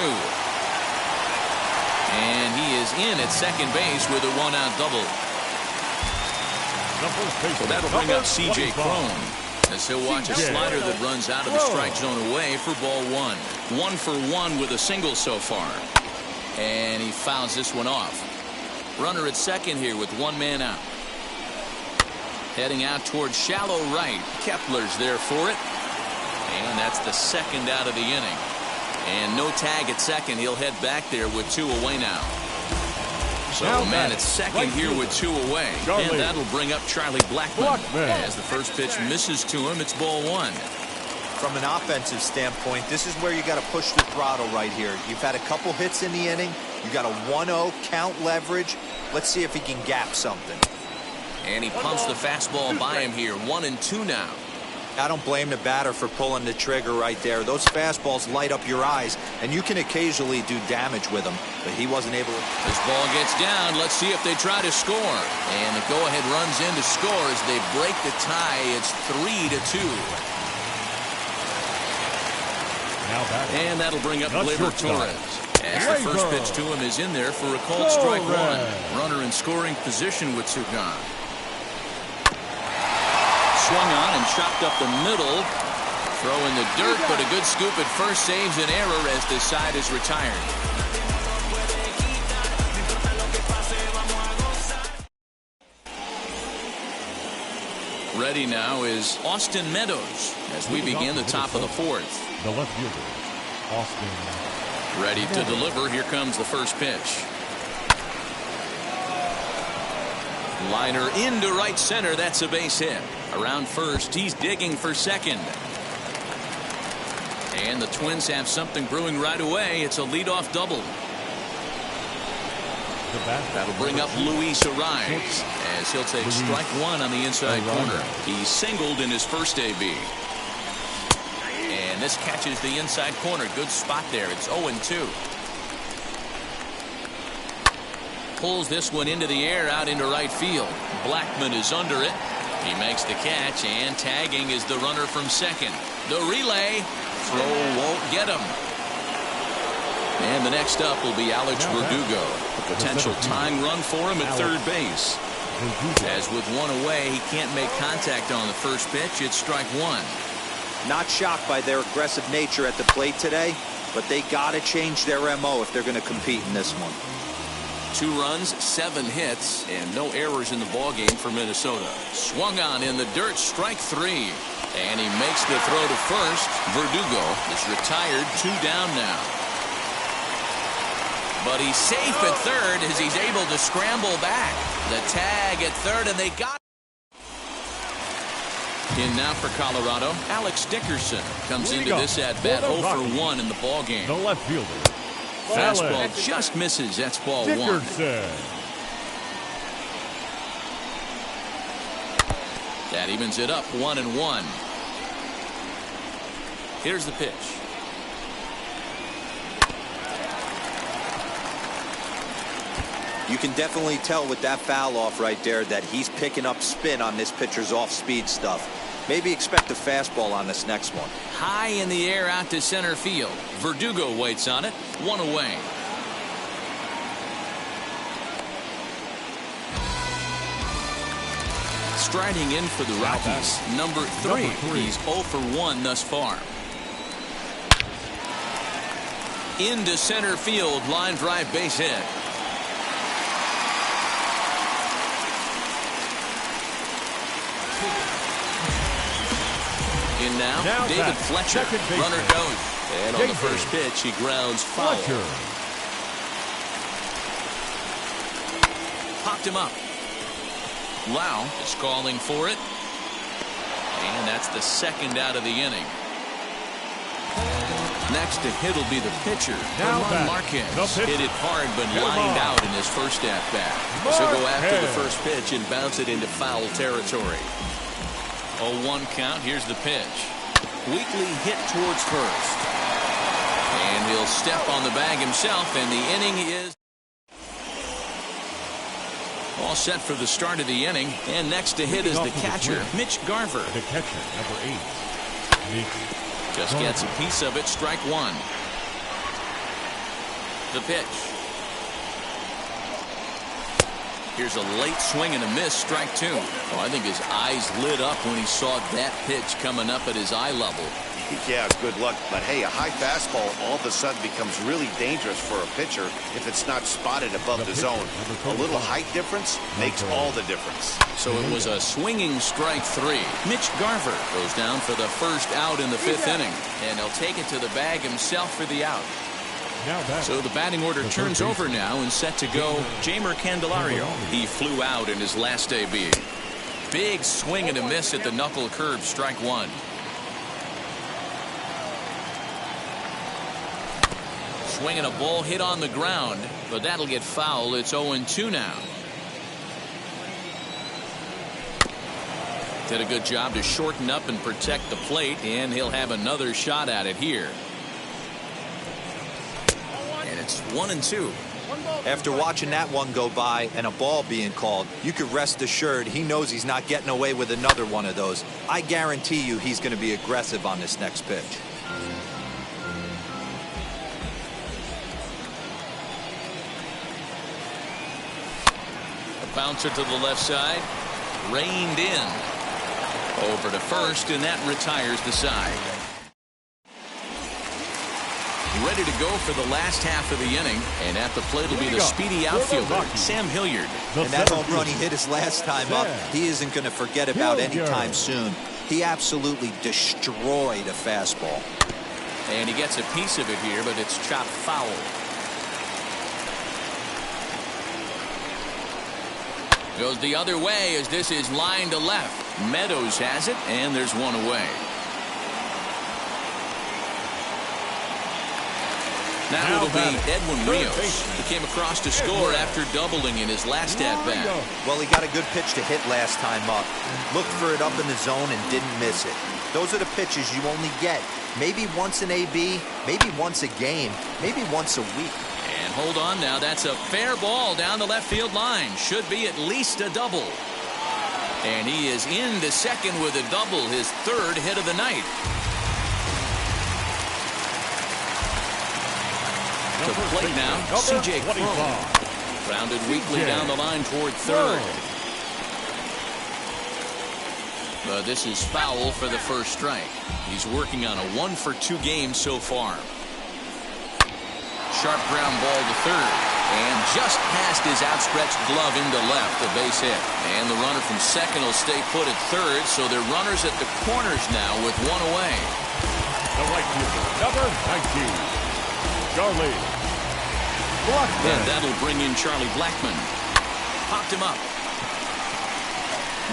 And he is in at second base with a 1-out double. So that'll bring up C.J. Cron as he'll watch a slider that runs out of the strike zone away for ball 1. 1 for 1 with a single so far. And he fouls this one off. Runner at second here with 1 man out. Heading out towards shallow right. Kepler's there for it. And that's the second out of the inning. And no tag at second. He'll head back there with 2 away now. So man at second here with 2 away. And that'll bring up Charlie Blackmon. As the first pitch misses to him, it's ball 1. From an offensive standpoint, this is where you got to push the throttle right here. You've had a couple hits in the inning. You got a 1-0 count leverage. Let's see if he can gap something. And he pumps the fastball by him here. 1-2 now. I don't blame the batter for pulling the trigger right there. Those fastballs light up your eyes, and you can occasionally do damage with them, but he wasn't able to. This ball gets down. Let's see if they try to score. And the go-ahead runs in to score as they break the tie. It's 3-2. And that'll bring up Gleyber Torres. As the first pitch to him is in there for a called strike 1. Runner in scoring position with 2 gone. Swung on and chopped up the middle. Throw in the dirt, but a good scoop at first saves an error as this side is retired. Ready now is Austin Meadows as we begin the top of the 4th. The left fielder, Austin. Ready to deliver. Here comes the first pitch. Liner into right center. That's a base hit. Around first, he's digging for second. And the Twins have something brewing right away. It's a leadoff double. That'll bring up Luis Ariz as he'll take strike 1 on the inside corner. He singled in his first AB. And this catches the inside corner. Good spot there. It's 0-2. pulls this one into the air out into right field. Blackman is under it. He makes the catch, and tagging is the runner from second. The relay. Throw won't get him. And the next up will be Alex Verdugo. A potential tying run for him at third base. As with one away, he can't make contact on the first pitch. It's strike one. Not shocked by their aggressive nature at the plate today, but they got to change their MO if they're going to compete in this one. 2 runs, 7 hits, and no errors in the ballgame for Minnesota. Swung on in the dirt, strike 3. And he makes the throw to first. Verdugo is retired, 2 down now. But he's safe at third as he's able to scramble back. The tag at third, and they got in now for Colorado. Alex Dickerson comes into this at bat 0 for 1 in the ball game. The left fielder. Fastball just misses. That's ball Dickerson. 1. That evens it up 1-1. Here's the pitch. You can definitely tell with that foul off right there that he's picking up spin on this pitcher's off-speed stuff. Maybe expect a fastball on this next one. High in the air out to center field. Verdugo waits on it. 1 away. Striding in for the Rockies, number 3. He's 0 for 1 thus far. Into center field, line drive, base hit. In now David Fletcher. Runner goes. And on the first pitch, he grounds foul. Popped him up. Lau is calling for it. And that's the second out of the inning. Next to hit will be the pitcher, German Marquez. Hit it hard but lined out in his first at-bat. So go after the first pitch and bounce it into foul territory. 0-1 count. Here's the pitch. Weakly hit towards first. And he'll step on the bag himself, and the inning is all set for the start of the inning. And next to hit is the catcher, Mitch Garver. The catcher, number 8. Just gets a piece of it. Strike 1. The pitch. Here's a late swing and a miss. Strike 2. Oh, I think his eyes lit up when he saw that pitch coming up at his eye level. Yeah, good luck. But hey, a high fastball all of a sudden becomes really dangerous for a pitcher if it's not spotted above the zone. A little height difference makes all the difference. So it was a swinging strike 3. Mitch Garver goes down for the first out in the 5th inning. And he'll take it to the bag himself for the out. So the batting order turns over now and set to go Jeimer Candelario. He flew out in his last AB. Big swing and a miss at the knuckle curve. Strike 1. Swinging a ball hit on the ground, but that'll get foul. It's 0-2 now. Did a good job to shorten up and protect the plate, and he'll have another shot at it here. And it's 1-2. After watching that one go by and a ball being called, you could rest assured he knows he's not getting away with another one of those. I guarantee you he's going to be aggressive on this next pitch. Bouncer to the left side. Reined in. Over to first, and that retires the side. Ready to go for the last half of the inning. And at the plate will be the speedy outfielder, Sam Hilliard. And that home run he hit his last time up, he isn't going to forget about anytime soon. He absolutely destroyed a fastball. And he gets a piece of it here, but it's chopped foul. Goes the other way as this is line to left. Meadows has it, and there's one away. Now it'll be Edwin Rios. He came across to score after doubling in his last at-bat. Well, he got a good pitch to hit last time up. Looked for it up in the zone and didn't miss it. Those are the pitches you only get maybe once an AB, maybe once a game, maybe once a week. And hold on now. That's a fair ball down the left field line. Should be at least a double. And he is into second with a double, his third hit of the night. To plate now, C.J. Cron. Grounded weakly down the line toward third. But this is foul for the first strike. He's working on a 1-for-2 game so far. Sharp ground ball to third. And just past his outstretched glove into left, a base hit. And the runner from second will stay put at third, so they're runners at the corners now with one away. The right fielder, number 19, Charlie Blackmon. And that'll bring in Charlie Blackmon. Popped him up.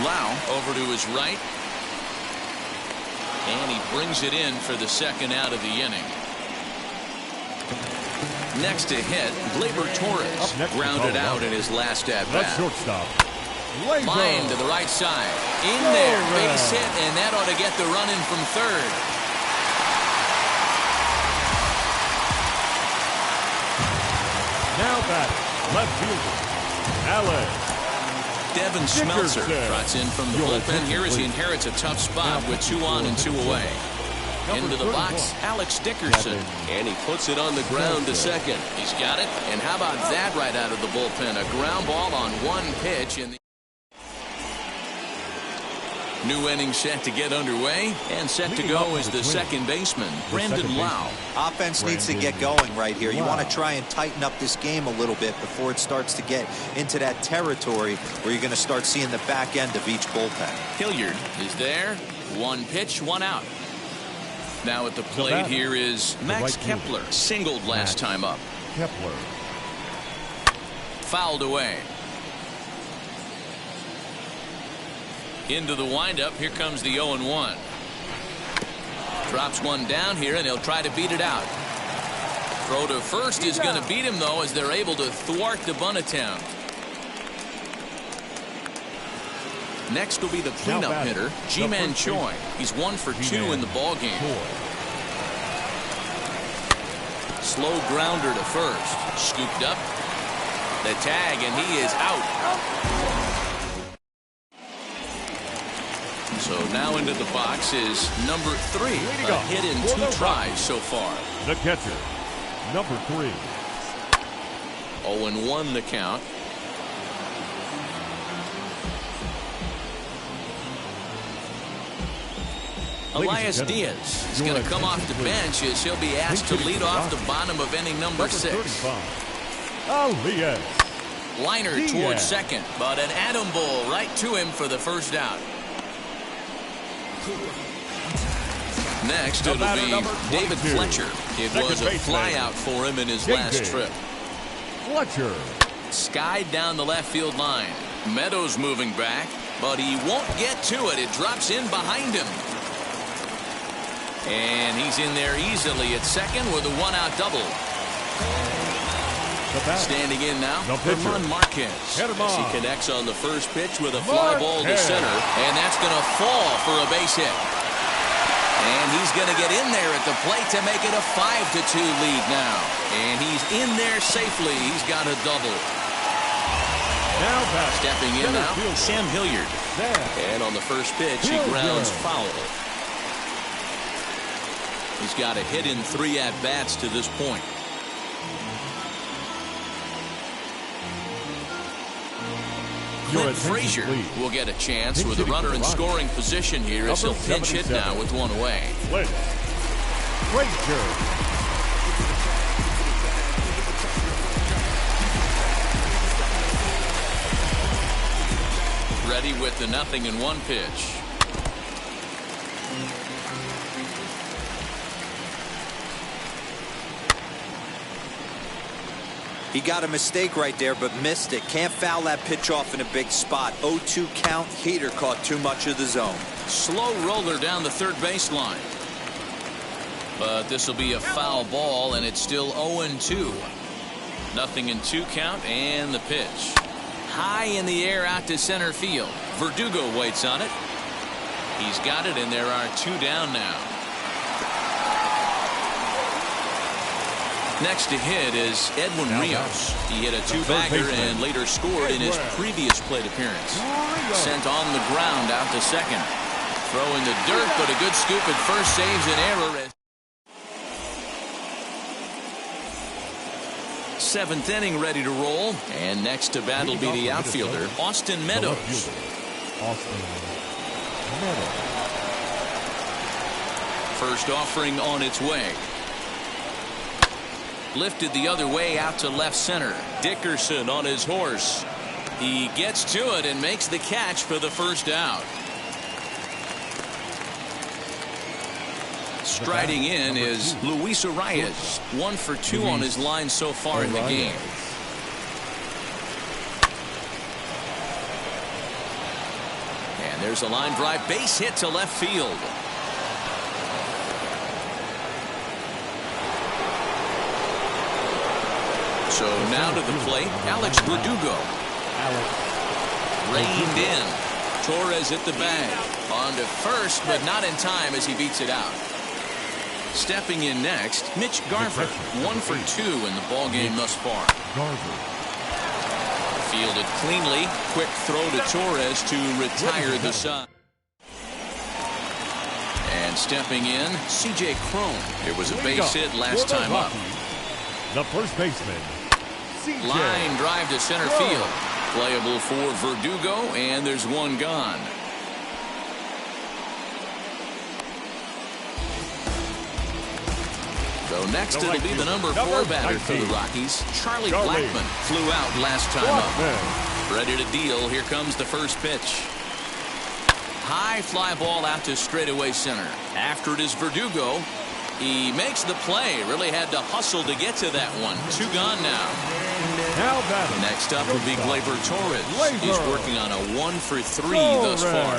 Lau over to his right. And he brings it in for the second out of the inning. Next to hit, Gleyber Torres grounded out in his last at bat. Shortstop. Line to the right side. In there, base hit, and that ought to get the run in from third. Now batting, left fielder, Alex Devin Smeltzer trots in from the bullpen here as he inherits a tough spot with 2 on and 2 away. Into the box, Alex Dickerson, and he puts it on the ground to second. He's got it, and how about that right out of the bullpen? A ground ball on one pitch. In the new inning set to get underway, and set to go is the second baseman, Brandon Lau. Offense needs to get going right here. You want to try and tighten up this game a little bit before it starts to get into that territory where you're going to start seeing the back end of each bullpen. Hilliard is there. 1 pitch, 1 out. Now at the plate here is Max Kepler, singled last time up. Kepler. Fouled away. Into the windup, here comes the 0-1. Drops one down here, and he'll try to beat it out. Throw to first is going to beat him, though, as they're able to thwart the bunt attempt. Next will be the cleanup hitter, Ji-Man Choi. He's 1 for 2 in the ball game. Slow grounder to first. Scooped up. The tag, and he is out. So now into the box is number 3. A hit in 2 tries so far. The catcher, number 3. 0-1 the count. Elias Diaz is going to come off the bench as he'll be asked to lead off the bottom of inning number 6. Elias. Liner towards second, but an atom ball right to him for the first out. Next, it'll be David Fletcher. It was a flyout for him in his last trip. Fletcher. Skied down the left field line. Meadows moving back, but he won't get to it. It drops in behind him. And he's in there easily at second with a 1-out double. Standing in now, German Marquez. As he connects on the first pitch with a fly ball to center, and that's going to fall for a base hit. And he's going to get in there at the plate to make it a 5-2 lead now. And he's in there safely. He's got a double. Stepping in now, Sam Hilliard. And on the first pitch, he grounds foul. He's got a hit in 3 at-bats to this point. Clint Frazier will get a chance with a runner in scoring position here as he'll pinch hit now with 1 away. Frazier. Ready with the 0-1 pitch. He got a mistake right there, but missed it. Can't foul that pitch off in a big spot. 0-2 count. Heater caught too much of the zone. Slow roller down the third baseline. But this will be a foul ball, and it's still 0-2. 0-2 count, and the pitch. High in the air out to center field. Verdugo waits on it. He's got it, and there are 2 down now. Next to hit is Edwin Rios. He hit a two-bagger and later scored in his previous plate appearance. Sent on the ground out to second. Throw in the dirt, but a good scoop at first saves an error. Seventh inning ready to roll. And next to bat will be the outfielder, Austin Meadows. First offering on its way. Lifted the other way out to left center. Dickerson on his horse. He gets to it and makes the catch for the first out. Striding in is Luis Arias. 1 for 2 on his line so far in the game. And there's a line drive base hit to left field. So now to the plate, Alex Verdugo. Reined in. Torres at the bag. On to first, but not in time as he beats it out. Stepping in next, Mitch Garver. 1 for 2 in the ballgame thus far. Fielded cleanly. Quick throw to Torres to retire the side. And stepping in, C.J. Cron. It was a base hit last time up. The first baseman. Line drive to center field. Playable for Verdugo, and there's one gone. So next it'll be the number 4 batter for the Rockies. Charlie Blackmon flew out last time up. Ready to deal. Here comes the first pitch. High fly ball out to straightaway center. After it is Verdugo. He makes the play. Really had to hustle to get to that one. 2 gone now. Next up will be Gleyber Torres. He's working on a 1 for 3 thus far.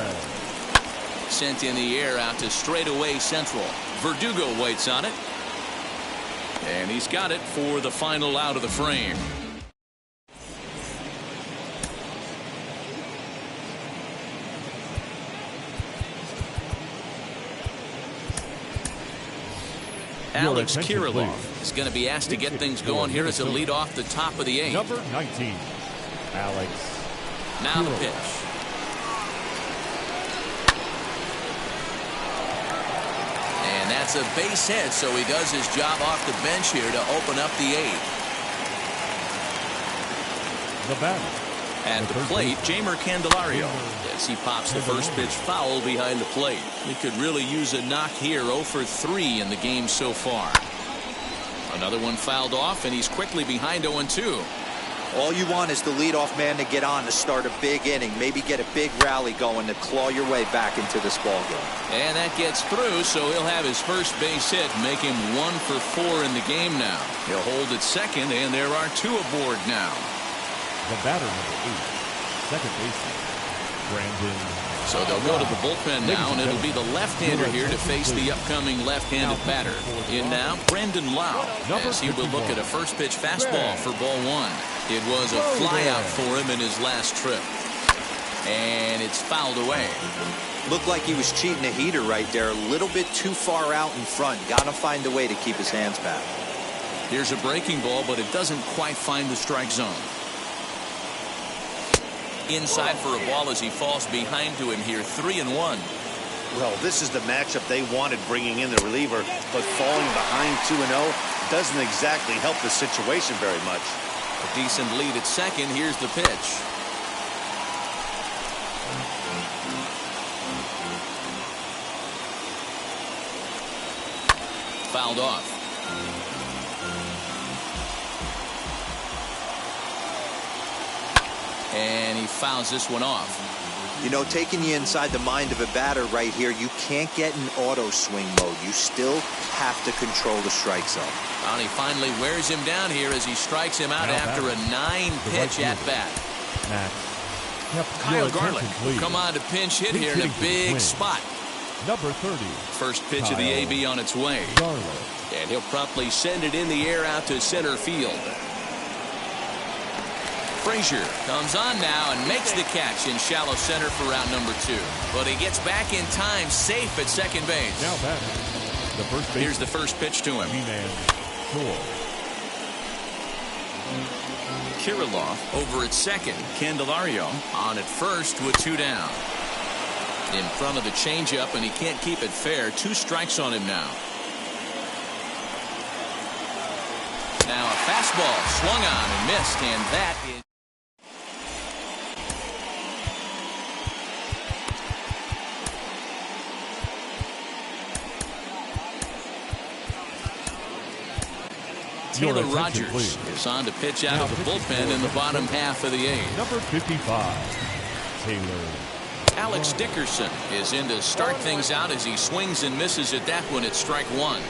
Sent in the air out to straightaway central. Verdugo waits on it. And he's got it for the final out of the frame. Alex Kirilloff is going to be asked to get things going here as a lead off the top of the 8th. Number 19, Alex. Now the pitch. And that's a base hit, so he does his job off the bench here to open up the 8th. The batter. At the plate, Jeimer Candelario. As he pops the first pitch foul behind the plate. He could really use a knock here. 0 for 3 in the game so far. Another one fouled off, and he's quickly behind 0-2. All you want is the leadoff man to get on to start a big inning. Maybe get a big rally going to claw your way back into this ball game. And that gets through, so he'll have his first base hit, make him 1 for 4 in the game now. He'll hold at second, and there are 2 aboard now. The batter, number 8, second baseman, Brandon. So they'll go to the bullpen now, and it'll be the left-hander here to face the upcoming left-handed batter. In now, Brandon Lau, as he will look at a first-pitch fastball for ball 1. It was a flyout for him in his last trip. And it's fouled away. Looked like he was cheating a heater right there. A little bit too far out in front. Got to find a way to keep his hands back. Here's a breaking ball, but it doesn't quite find the strike zone. Inside for a ball as he falls behind to him here. 3-1. Well, this is the matchup they wanted, bringing in the reliever, but falling behind 2-0 doesn't exactly help the situation very much. A decent lead at second. Here's the pitch. Fouled off. And he fouls this one off. You know, taking you inside the mind of a batter right here, you can't get in auto swing mode. You still have to control the strike zone. And he finally wears him down here as he strikes him out after a 9-pitch at-bat. Kyle Garlick come on to pinch hit here in a big spot. Number 30. First pitch of the AB on its way. And he'll promptly send it in the air out to center field. Frazier comes on now and makes the catch in shallow center for round number 2. But he gets back in time, safe at second base. Now batting, the first base. Here's the first pitch to him. Kirilloff over at second. Candelario on at first with 2 down. In front of the changeup, and he can't keep it fair. 2 strikes on him now. Now a fastball swung on and missed, and that is. Taylor Rogers is on to pitch out of the bullpen in the bottom half of the 8th. Number 55, Taylor. Alex Dickerson is in to start things out as he swings and misses at that one at strike 1.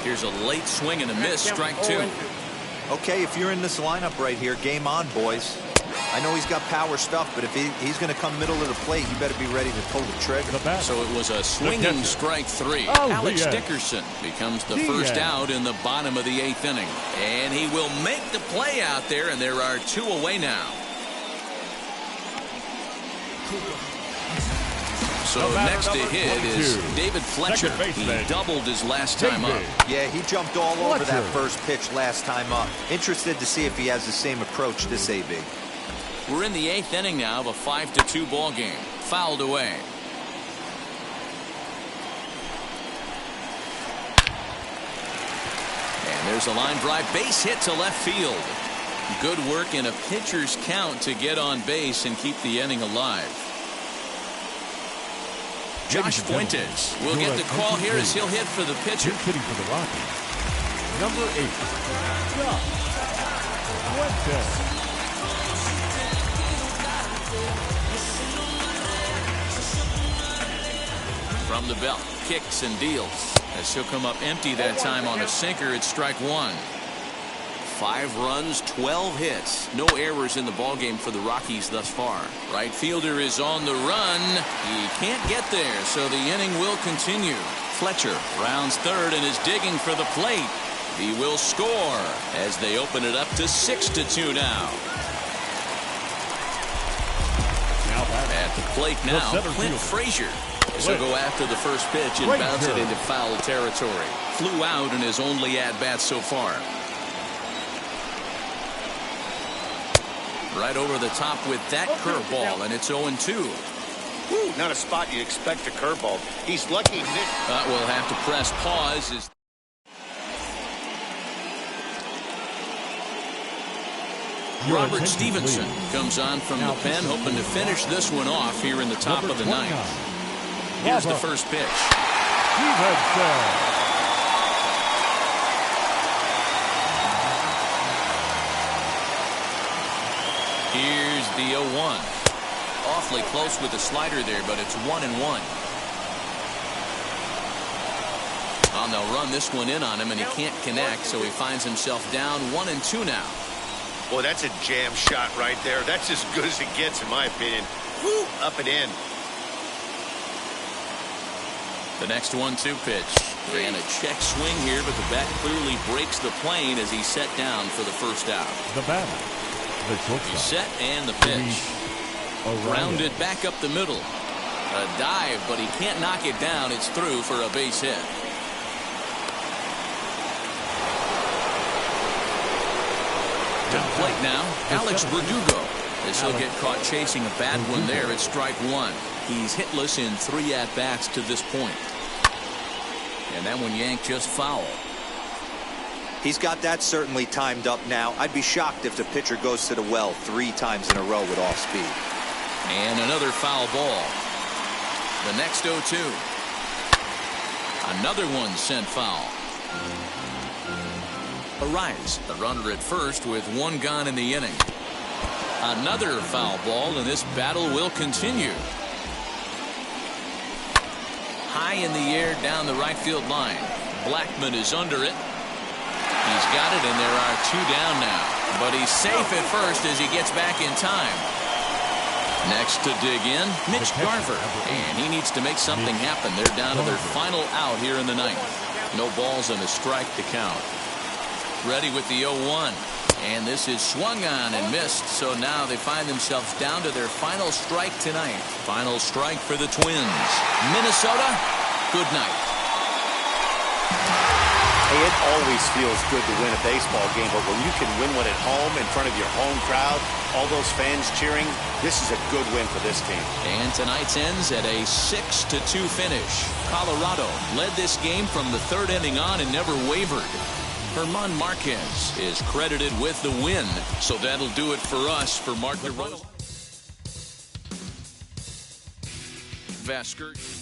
Here's a late swing and a miss, strike 2. Okay, if you're in this lineup right here, game on, boys. I know he's got power stuff, but if he's going to come middle of the plate, you better be ready to pull the trigger. So it was a swinging strike 3. Alex Dickerson becomes the first out in the bottom of the 8th inning. And he will make the play out there, and there are 2 away now. So next to hit is David Fletcher. He doubled his last time up. Yeah, he jumped all over that first pitch last time up. Interested to see if he has the same approach this AB. We're in the 8th inning now of a 5-2 ball game. Fouled away. And there's a line drive base hit to left field. Good work in a pitcher's count to get on base and keep the inning alive. Josh Fuentes will get the call here as he'll hit for the pitcher. Hitting for the Rockies. Number 8, Josh Fuentes. From the belt, kicks and deals as he'll come up empty that time on a sinker at strike 1. 5 runs, 12 hits. No errors in the ballgame for the Rockies thus far. Right fielder is on the run. He can't get there, so the inning will continue. Fletcher rounds third and is digging for the plate. He will score as they open it up to 6-2 now. At the plate now, Clint Frazier. So go after the first pitch and bounce it into foul territory. Flew out in his only at-bat so far. Right over the top with that curveball, and it's 0-2. Woo, not a spot you'd expect a curveball. He's lucky. We'll have to press pause. Robert Stevenson comes on from the pen, hoping to finish this one off here in the top of the 9th. Here's the first pitch. Here's the 0-1. Awfully close with the slider there, but it's 1-1. Oh, they'll run this one in on him, and he can't connect, so he finds himself down 1-2 now. Boy, that's a jam shot right there. That's as good as it gets, in my opinion. Woo, up and in. The next 1-2 pitch. Ran a check swing here, but the bat clearly breaks the plane as he's set down for the first out. The batter. He's set and the pitch. Grounded back up the middle. A dive, but he can't knock it down. It's through for a base hit. To the plate now, Alex Verdugo. As he'll get caught chasing a bad one there at strike 1. He's hitless in 3 at-bats to this point. And that one yanked just foul. He's got that certainly timed up now. I'd be shocked if the pitcher goes to the well 3 times in a row with off speed. And another foul ball. The next 0-2. Another one sent foul. Arise, the runner at first with 1 gone in the inning. Another foul ball, and this battle will continue. High in the air down the right field line. Blackman is under it. He's got it, and there are 2 down now. But he's safe at first as he gets back in time. Next to dig in, Mitch Garver. And he needs to make something happen. They're down to their final out here in the 9th. No balls and a strike to count. Ready with the 0-1. And this is swung on and missed. So now they find themselves down to their final strike tonight. Final strike for the Twins. Minnesota, good night. Hey, it always feels good to win a baseball game, but when you can win one at home in front of your home crowd, all those fans cheering, this is a good win for this team. And tonight's ends at a 6-2 finish. Colorado led this game from the third inning on and never wavered. German Marquez is credited with the win, so that'll do it for us. For Mark DeRosa. Vasker.